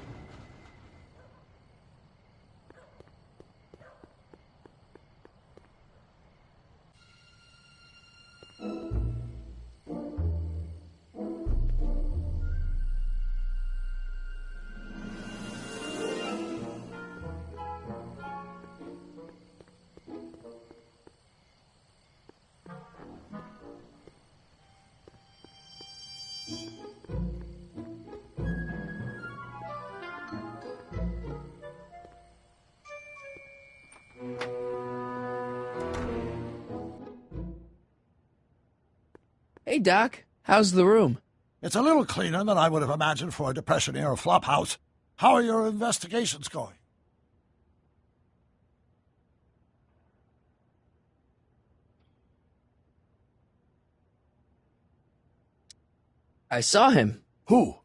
Hey, Doc. How's the room? It's a little cleaner than I would have imagined for a Depression-era flophouse. How are your investigations going? I saw him. Who?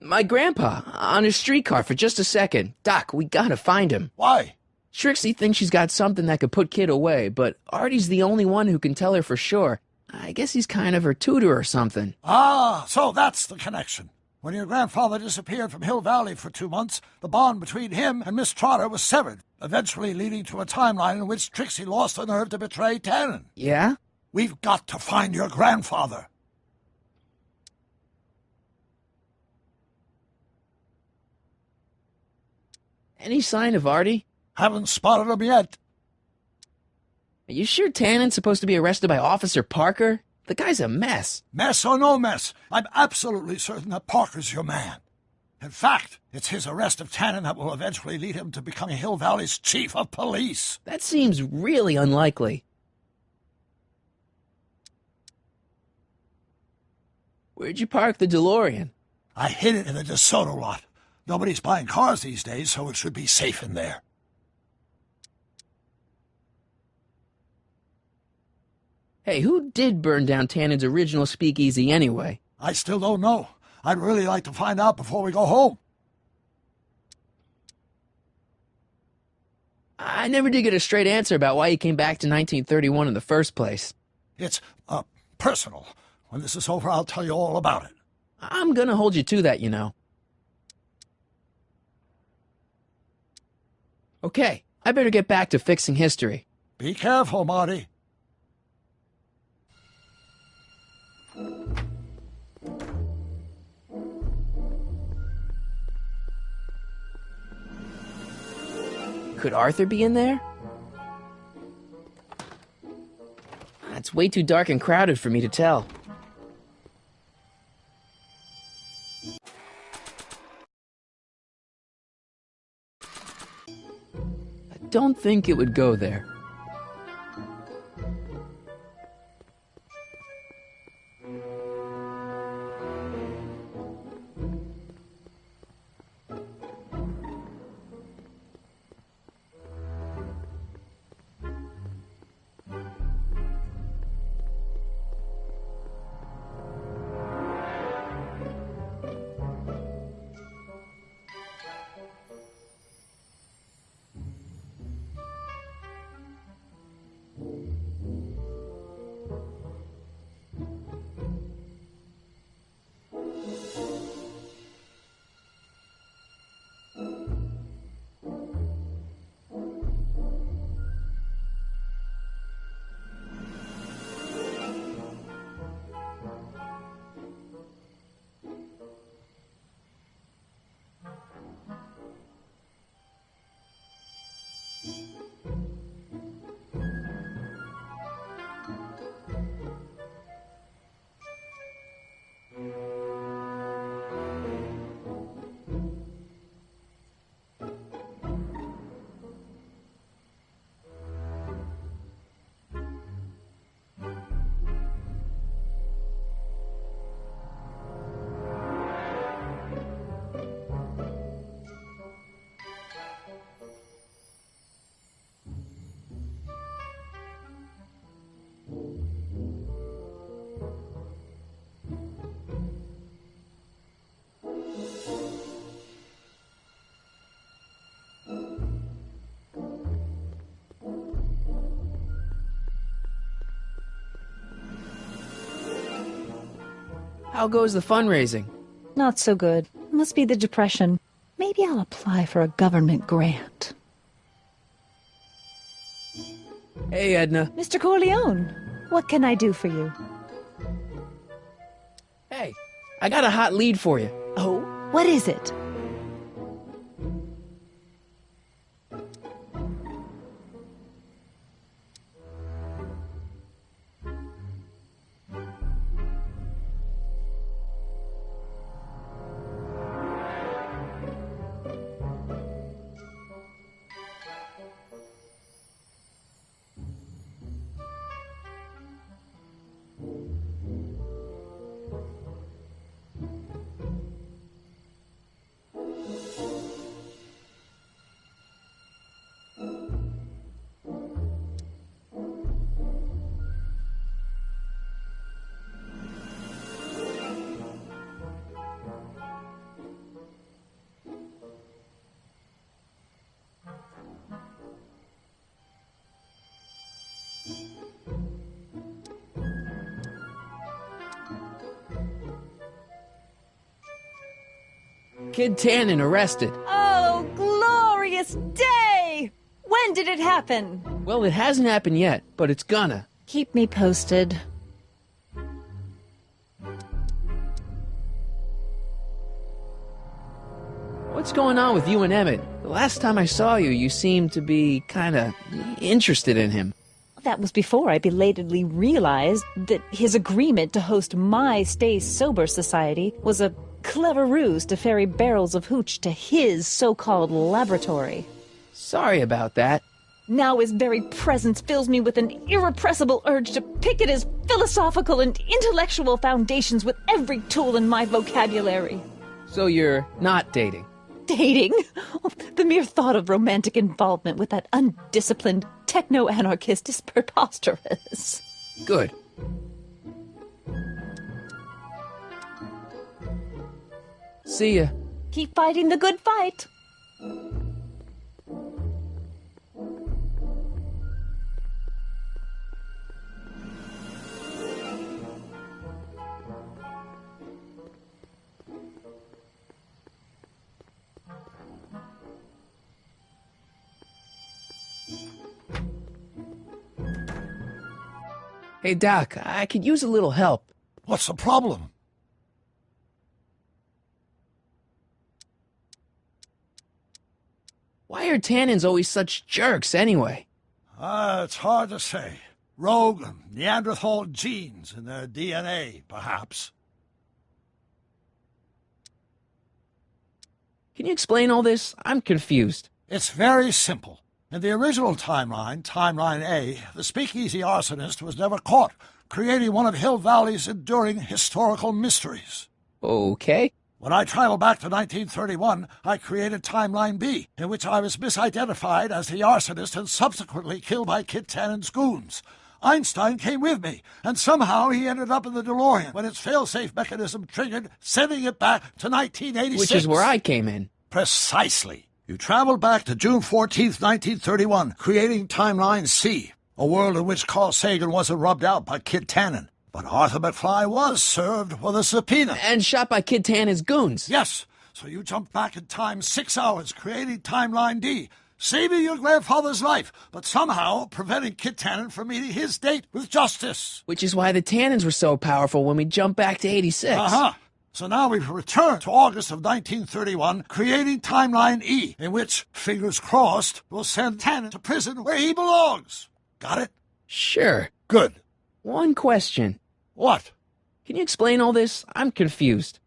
My grandpa, on his streetcar for just a second. Doc, we gotta find him. Why? Trixie thinks she's got something that could put Kid away, but Artie's the only one who can tell her for sure. I guess he's kind of her tutor or something. Ah, so that's the connection. When your grandfather disappeared from Hill Valley for 2 months, the bond between him and Miss Trotter was severed, eventually leading to a timeline in which Trixie lost the nerve to betray Tannen. Yeah? We've got to find your grandfather. Any sign of Artie? Haven't spotted him yet. Are you sure Tannen's supposed to be arrested by Officer Parker? The guy's a mess. Mess or no mess, I'm absolutely certain that Parker's your man. In fact, it's his arrest of Tannen that will eventually lead him to becoming Hill Valley's chief of police. That seems really unlikely. Where'd you park the DeLorean? I hid it in the DeSoto lot. Nobody's buying cars these days, so it should be safe in there. Hey, who did burn down Tannen's original speakeasy anyway? I still don't know. I'd really like to find out before we go home. I never did get a straight answer about why you came back to 1931 in the first place. It's, personal. When this is over, I'll tell you all about it. I'm gonna hold you to that, you know. Okay, I better get back to fixing history. Be careful, Marty. Could Arthur be in there? It's way too dark and crowded for me to tell. I don't think it would go there. How goes the fundraising? Not so good. Must be the depression. Maybe I'll apply for a government grant. Hey, Edna. Mr. Corleone, what can I do for you? Hey, I got a hot lead for you. Oh, what is it? Kid Tannen arrested. Oh, glorious day! When did it happen? Well, it hasn't happened yet, but it's gonna. Keep me posted. What's going on with you and Emmett? The last time I saw you, you seemed to be kinda interested in him. That was before I belatedly realized that his agreement to host my Stay Sober Society was a clever ruse to ferry barrels of hooch to his so-called laboratory. Sorry about that. Now his very presence fills me with an irrepressible urge to pick at his philosophical and intellectual foundations with every tool in my vocabulary. So you're not dating? Dating? Oh, the mere thought of romantic involvement with that undisciplined techno-anarchist is preposterous. Good. See ya. Keep fighting the good fight. Hey, Doc, I could use a little help. What's the problem? Why are tannins always such jerks, anyway? It's hard to say. Rogue Neanderthal genes in their DNA, perhaps. Can you explain all this? I'm confused. It's very simple. In the original timeline, Timeline A, the speakeasy arsonist was never caught, creating one of Hill Valley's enduring historical mysteries. Okay. When I traveled back to 1931, I created Timeline B, in which I was misidentified as the arsonist and subsequently killed by Kit Tannen's goons. Einstein came with me, and somehow he ended up in the DeLorean when its fail-safe mechanism triggered, sending it back to 1986. Which is where I came in. Precisely. You traveled back to June 14th, 1931, creating Timeline C, a world in which Carl Sagan wasn't rubbed out by Kit Tannen. But Arthur McFly was served with a subpoena. And shot by Kit Tannen's goons. Yes, so you jumped back in time 6 hours, creating Timeline D, saving your grandfather's life, but somehow preventing Kit Tannen from meeting his date with justice. Which is why the tannins were so powerful when we jumped back to 86. Uh-huh. So now we've returned to August of 1931, creating Timeline E, in which, fingers crossed, we'll send Tannen to prison where he belongs. Got it? Sure. Good. One question. What? Can you explain all this? I'm confused.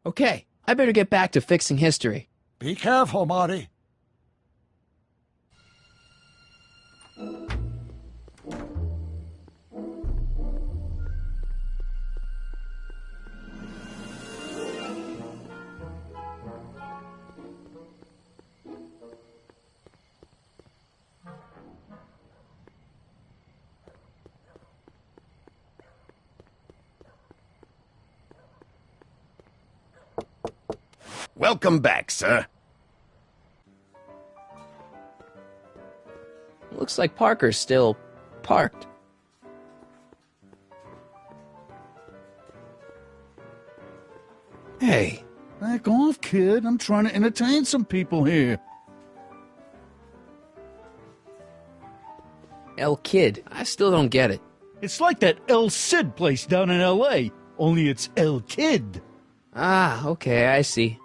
Okay, I better get back to fixing history. Be careful, Marty. Welcome back, sir. Looks like Parker's still parked. Hey. Back off, kid. I'm trying to entertain some people here. El Kid. I still don't get it. It's like that El Cid place down in L.A., only it's El Kid. Ah, okay, I see.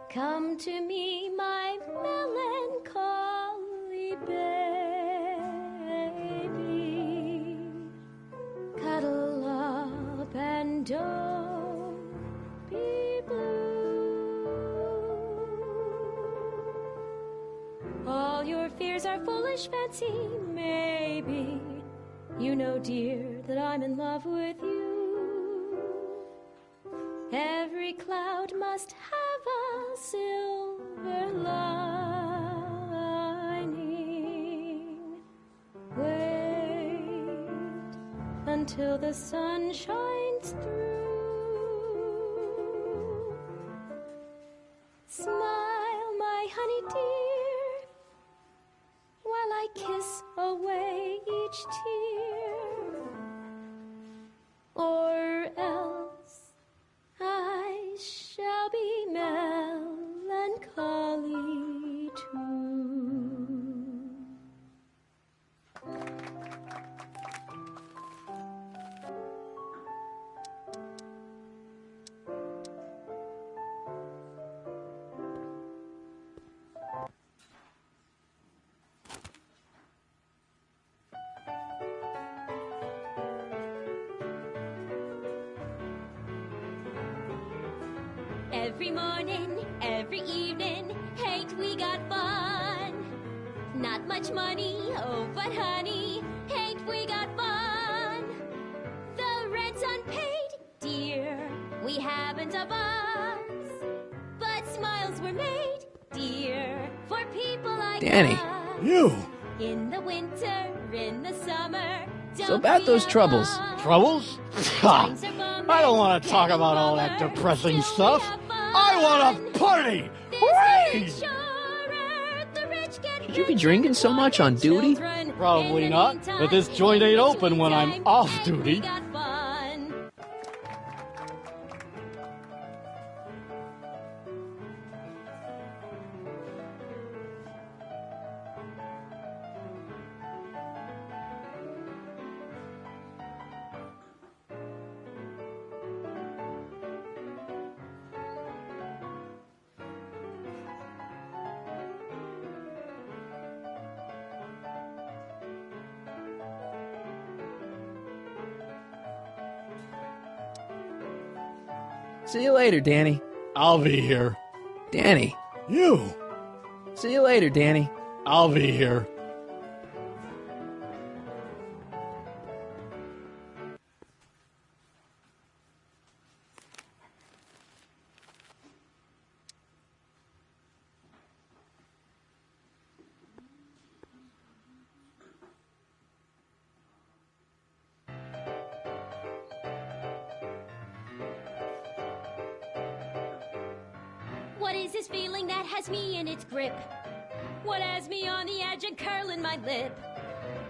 Come to me, my melancholy baby. Cuddle up and don't be blue. All your fears are foolish fancy, maybe. You know, dear, that I'm in love with you. Every cloud must have a silver lining. Wait until the sun shines through. Smile, my honey dear, while I kiss away each tear. Or else Every morning, every evening, ain't we got fun? Not much money, oh, but honey, ain't we got fun? The rent's unpaid, dear, we haven't a buzz. But smiles were made, dear, for people like Danny. us. You! In the winter, in the summer, So about those troubles. Troubles? Ha! I don't want to talk about all that depressing stuff. I want to party! Hooray! Should you be drinking so much on duty? Probably not, but this joint ain't open when I'm off duty. See you later, Danny. I'll be here. Danny. You! See you later, Danny. I'll be here. What is this feeling that has me in its grip? What has me on the edge and curling my lip?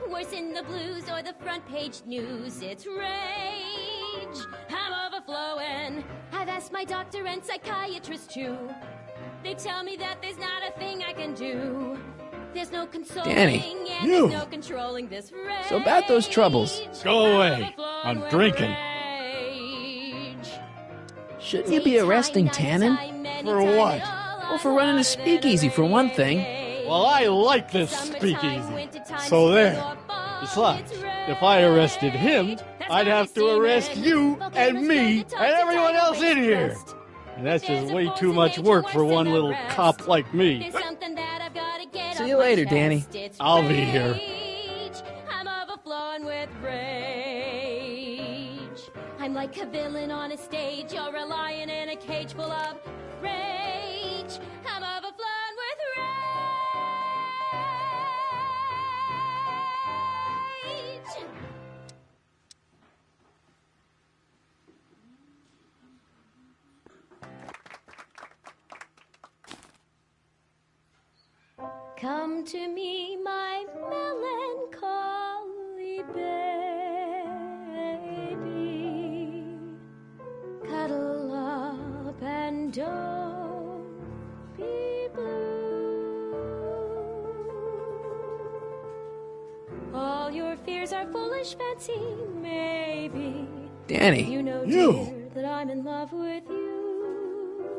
Worse in the blues or the front page news, it's rage. I'm overflowing. I've asked my doctor and psychiatrist too. They tell me that there's not a thing I can do. There's no consoling Danny. and You. there's no controlling this rage. So about those troubles. Go away. I'm drinking. Shouldn't you be arresting Tannen? For what? Well, for running a speakeasy, for one thing. Well, I like this speakeasy. So there. Besides, if I arrested him, I'd have to arrest you and me and everyone else in here. And that's just way too much work for one little cop like me. See you later, Danny. I'll be here. I'm overflowing with rage. I'm like a villain on a stage. You're a lion in a cage full of rage. I'm overflowing with rage. Come to me, my melancholy baby. Cuddle up and don't be blue. All your fears are foolish fancy, maybe. Danny. You know, You. dear, that I'm in love with you.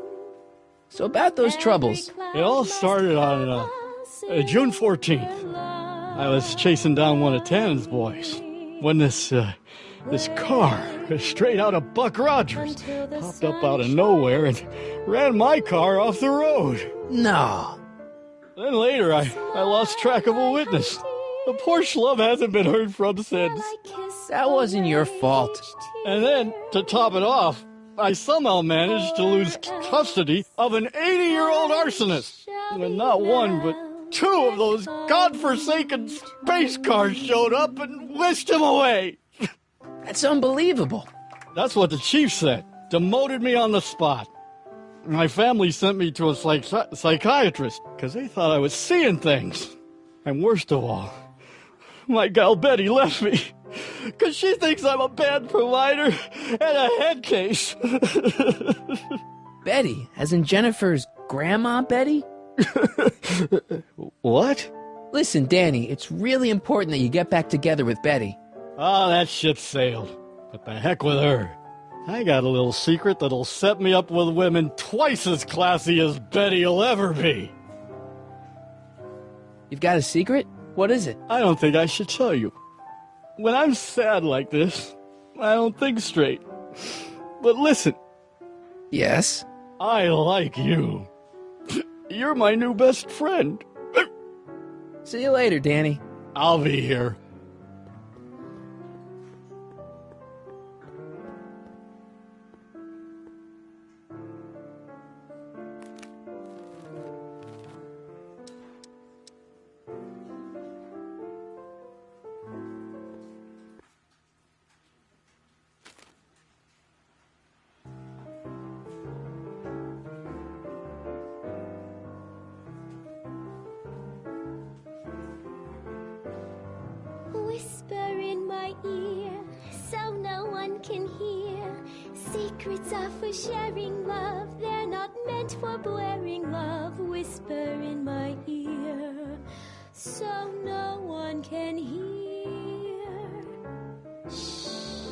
So about those troubles. It all started on June 14th. I was chasing down one of Tannen's boys when this car, straight out of Buck Rogers, popped up out of nowhere and ran my car off the road. No. Then later, I lost track of a witness. The poor schlub hasn't been heard from since. That wasn't your fault. And then, to top it off, I somehow managed to lose custody of an 80-year-old arsonist. And not one, but two of those godforsaken space cars showed up and whisked him away. That's unbelievable. That's what the chief said. Demoted me on the spot. My family sent me to a psychiatrist because they thought I was seeing things. And worst of all, my gal Betty left me because she thinks I'm a bad provider and a head case. Betty, as in Jennifer's grandma Betty? What? Listen, Danny, it's really important that you get back together with Betty. Oh, that ship sailed. But the heck with her. I got a little secret that'll set me up with women twice as classy as Betty'll ever be. You've got a secret? What is it? I don't think I should tell you. When I'm sad like this, I don't think straight. But listen. Yes? I like you. You're my new best friend. See you later, Danny. I'll be here. Whisper in my ear, so no one can hear. Secrets are for sharing love, they're not meant for blaring love. Whisper in my ear, so no one can hear. Shh.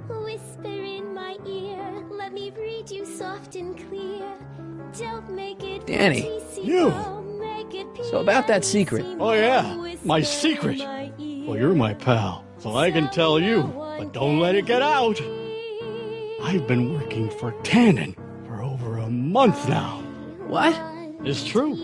Whisper in my ear, let me read you soft and clear. Don't make it Danny, you. So about that secret. Oh yeah, my secret. Well, you're my pal, so I can tell you, but don't let it get out. I've been working for Tannen for over a month now. What? It's true.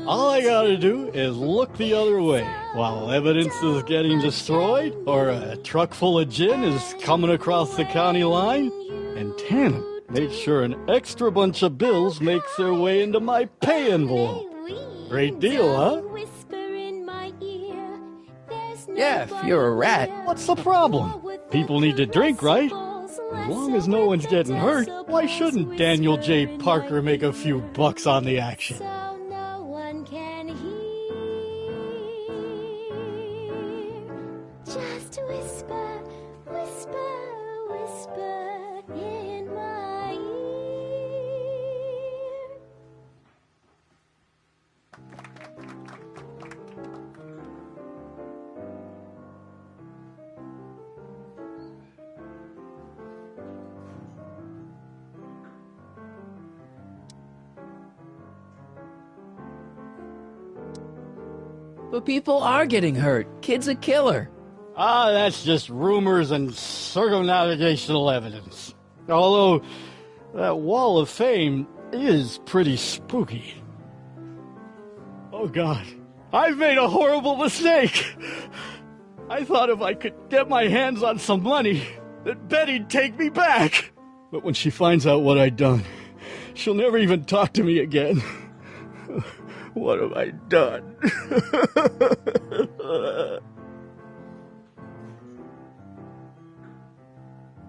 All I gotta do is look the other way while evidence is getting destroyed or a truck full of gin is coming across the county line, and Tannen makes sure an extra bunch of bills makes their way into my pay envelope. Great deal, huh? Yeah, if you're a rat. What's the problem? People need to drink, right? As long as no one's getting hurt, why shouldn't Daniel J. Parker make a few bucks on the action? No one can hear. Just whisper, whisper, whisper in my ear. But people are getting hurt. Kid's a killer. Ah, that's just rumors and circumnavigational evidence. Although, that wall of fame is pretty spooky. Oh God, I've made a horrible mistake. I thought if I could get my hands on some money, that Betty'd take me back. But when she finds out what I'd done, she'll never even talk to me again. What have I done?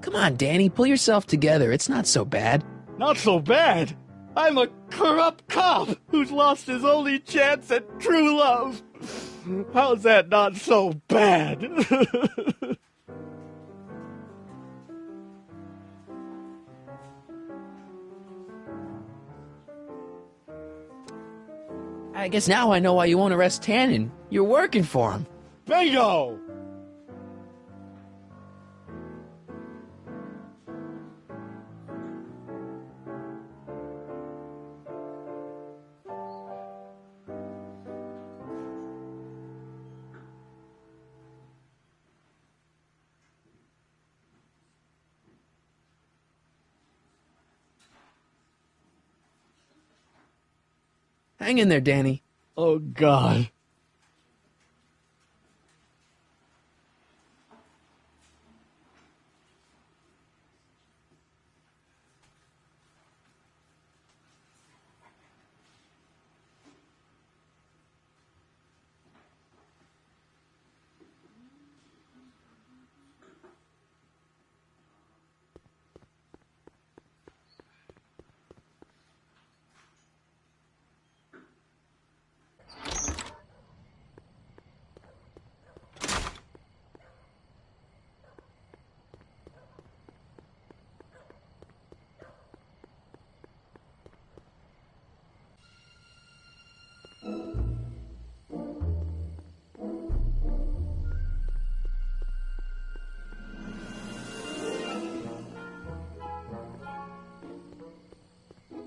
Come on, Danny, pull yourself together. It's not so bad. Not so bad? I'm a corrupt cop who's lost his only chance at true love. How's that not so bad? I guess now I know why you won't arrest Tannen. You're working for him. Bingo! Hang in there, Danny. Oh, God.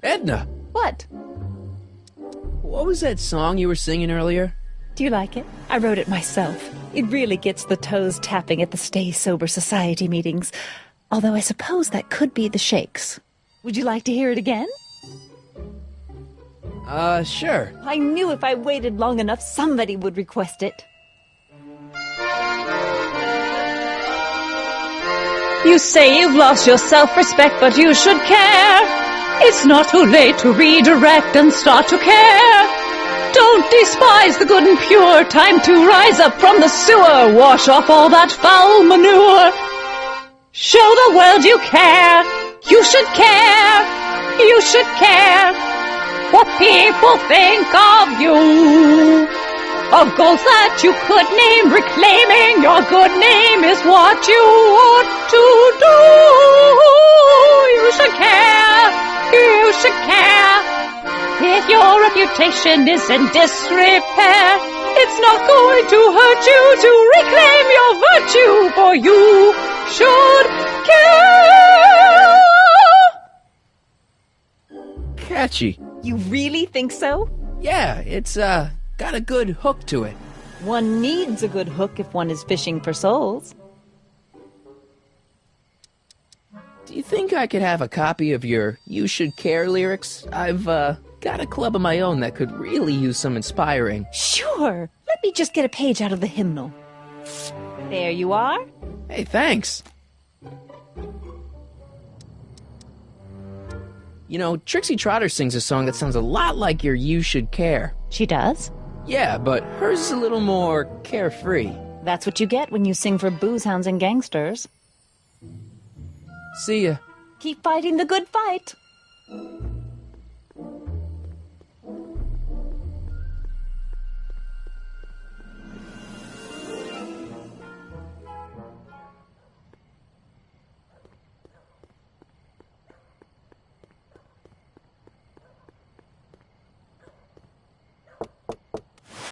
Edna! What? What was that song you were singing earlier? Do you like it? I wrote it myself. It really gets the toes tapping at the Stay Sober Society meetings. Although I suppose that could be the Shakes. Would you like to hear it again? Sure. I knew if I waited long enough, somebody would request it. You say you've lost your self-respect, but you should care. It's not too late to redirect and start to care. Don't despise the good and pure. Time to rise up from the sewer. Wash off all that foul manure. Show the world you care. You should care. You should care what people think of you. Of goals that you could name, reclaiming your good name is what you ought to do. You should care. You should care. If your reputation is in disrepair, it's not going to hurt you to reclaim your virtue, for you should care. Catchy. You really think so? Yeah, it's, got a good hook to it. One needs a good hook if one is fishing for souls. Do you think I could have a copy of your You Should Care lyrics? I've, got a club of my own that could really use some inspiring. Sure. Let me just get a page out of the hymnal. There you are. Hey, thanks. You know, Trixie Trotter sings a song that sounds a lot like your You Should Care. She does? Yeah, but hers is a little more carefree. That's what you get when you sing for booze hounds and gangsters. See ya. Keep fighting the good fight.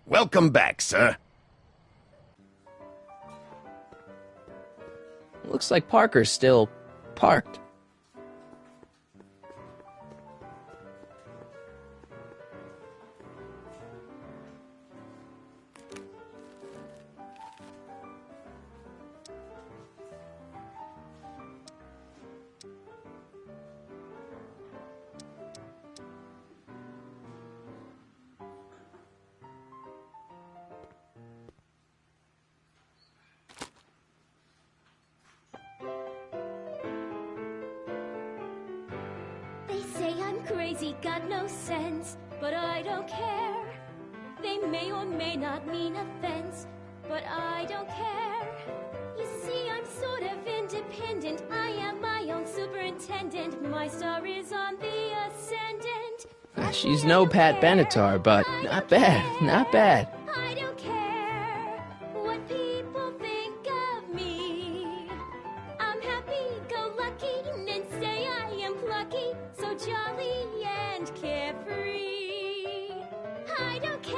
Welcome back, sir. Looks like Parker's still parked. Crazy, got no sense, but I don't care. They may or may not mean offense, but I don't care. You see, I'm sort of independent. I am my own superintendent. My star is on the ascendant. She's no Pat Benatar, but not bad, not bad. I don't care what people think of me. I'm happy-go-lucky and say I am plucky, so jolly and carefree. I don't care.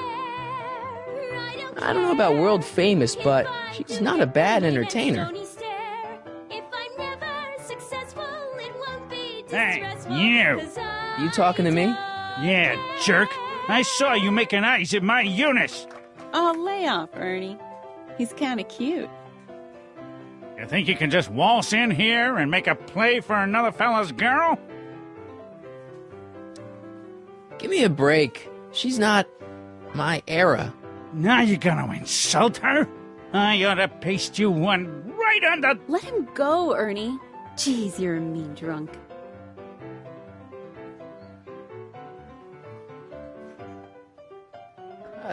I don't know about world famous, but she's not a bad entertainer. If I'm never successful, it won't be Hey, distressful. you! You talking to me? Yeah, jerk. I saw you making eyes at my Eunice. Oh, lay off, Ernie. He's kind of cute. You think you can just waltz in here and make a play for another fella's girl? Give me a break. She's not my era. Now you're gonna insult her? I ought to paste you one right on the... Let him go, Ernie. Jeez, you're a mean drunk.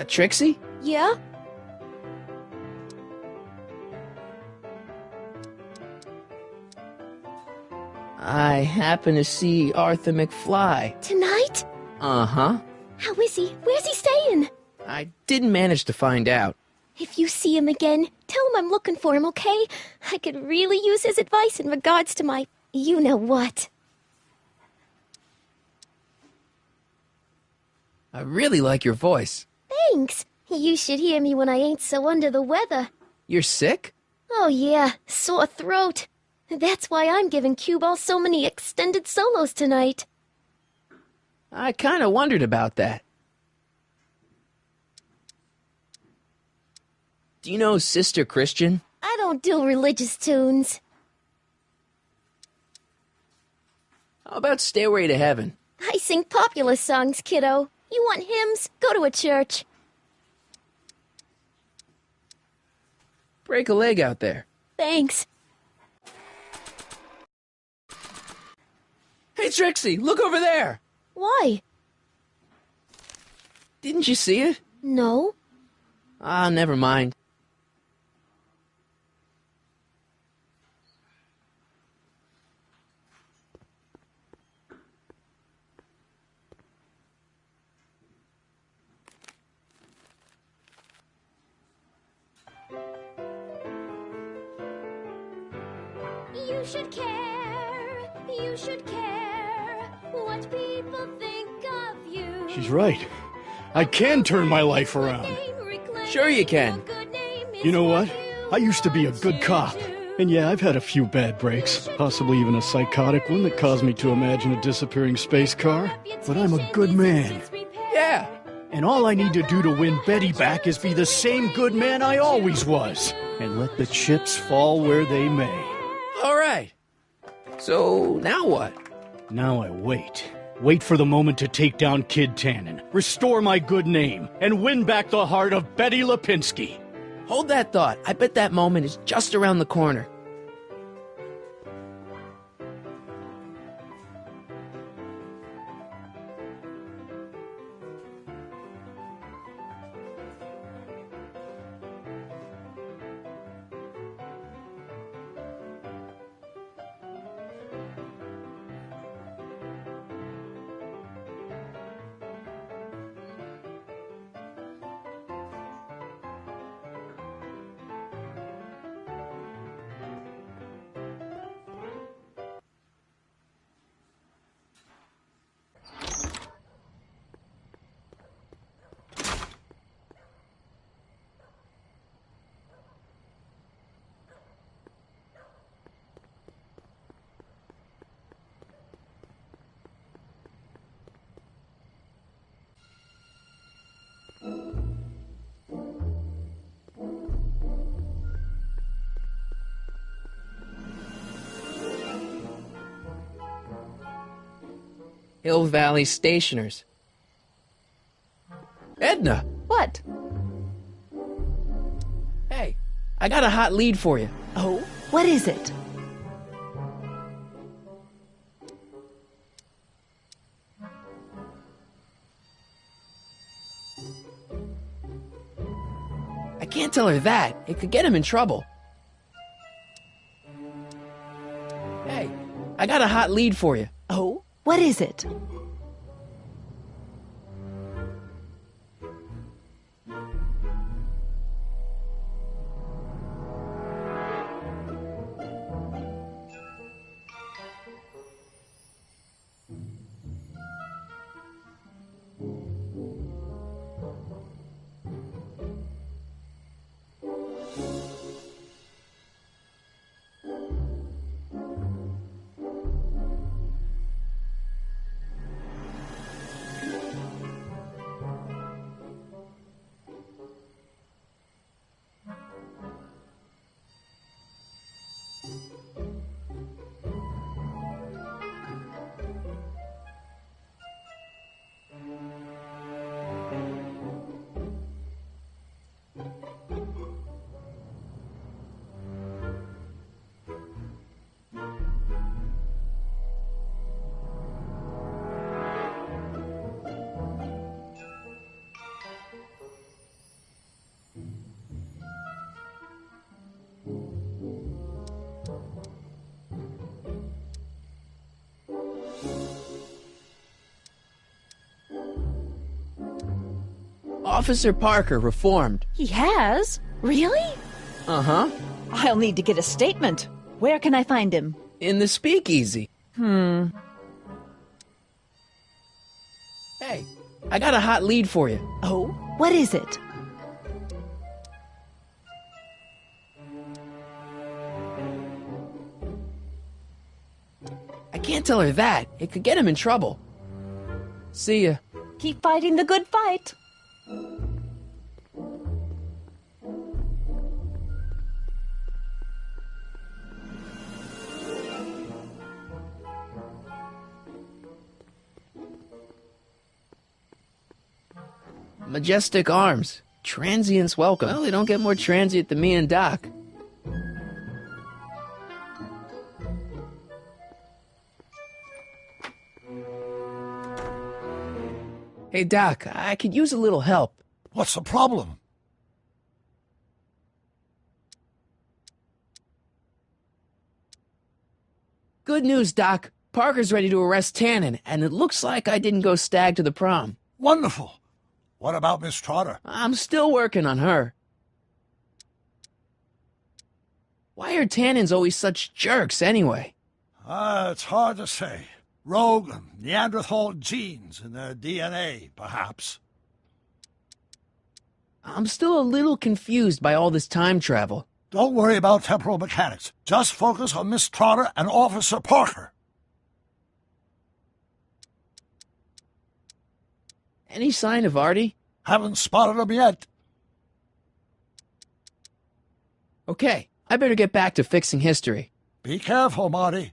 Trixie? Yeah? I happen to see Arthur McFly. Tonight? Uh-huh. How is he? Where's he staying? I didn't manage to find out. If you see him again, tell him I'm looking for him, okay? I could really use his advice in regards to my you-know-what. I really like your voice. Thanks. You should hear me when I ain't so under the weather. You're sick? Oh yeah, sore throat. That's why I'm giving Cue Ball so many extended solos tonight. I kind of wondered about that. Do you know Sister Christian? I don't do religious tunes. How about Stairway to Heaven? I sing popular songs, kiddo. You want hymns? Go to a church. Break a leg out there. Thanks. Hey, Trixie, look over there! Why? Didn't you see it? No. Ah, never mind. You should care, you should care what people think of you. She's right. I can turn my life around. Sure you can. You know what? I used to be a good cop. And yeah, I've had a few bad breaks, possibly even a psychotic one that caused me to imagine a disappearing space car. But I'm a good man. Yeah. And all I need to do to win Betty back is be the same good man I always was. And let the chips fall where they may. All right. So, now what? Now I wait. Wait for the moment to take down Kid Tannen, restore my good name, and win back the heart of Betty Lipinski. Hold that thought. I bet that moment is just around the corner. Hill Valley Stationers. Edna! What? Hey, I got a hot lead for you. Oh? What is it? I can't tell her that. It could get him in trouble. Hey, I got a hot lead for you. Oh? What is it? Officer Parker reformed. He has? Really? Uh-huh. I'll need to get a statement. Where can I find him? In the speakeasy. Hmm. Hey, I got a hot lead for you. Oh? What is it? I can't tell her that. It could get him in trouble. See ya. Keep fighting the good fight. Majestic arms. Transients welcome. Well, they don't get more transient than me and Doc. Hey, Doc, I could use a little help. What's the problem? Good news, Doc. Parker's ready to arrest Tannen, and it looks like I didn't go stag to the prom. Wonderful. What about Miss Trotter? I'm still working on her. Why are Tannins always such jerks, anyway? It's hard to say. Rogue Neanderthal genes in their DNA, perhaps. I'm still a little confused by all this time travel. Don't worry about temporal mechanics. Just focus on Miss Trotter and Officer Parker. Any sign of Artie? Haven't spotted him yet. Okay, I better get back to fixing history. Be careful, Marty.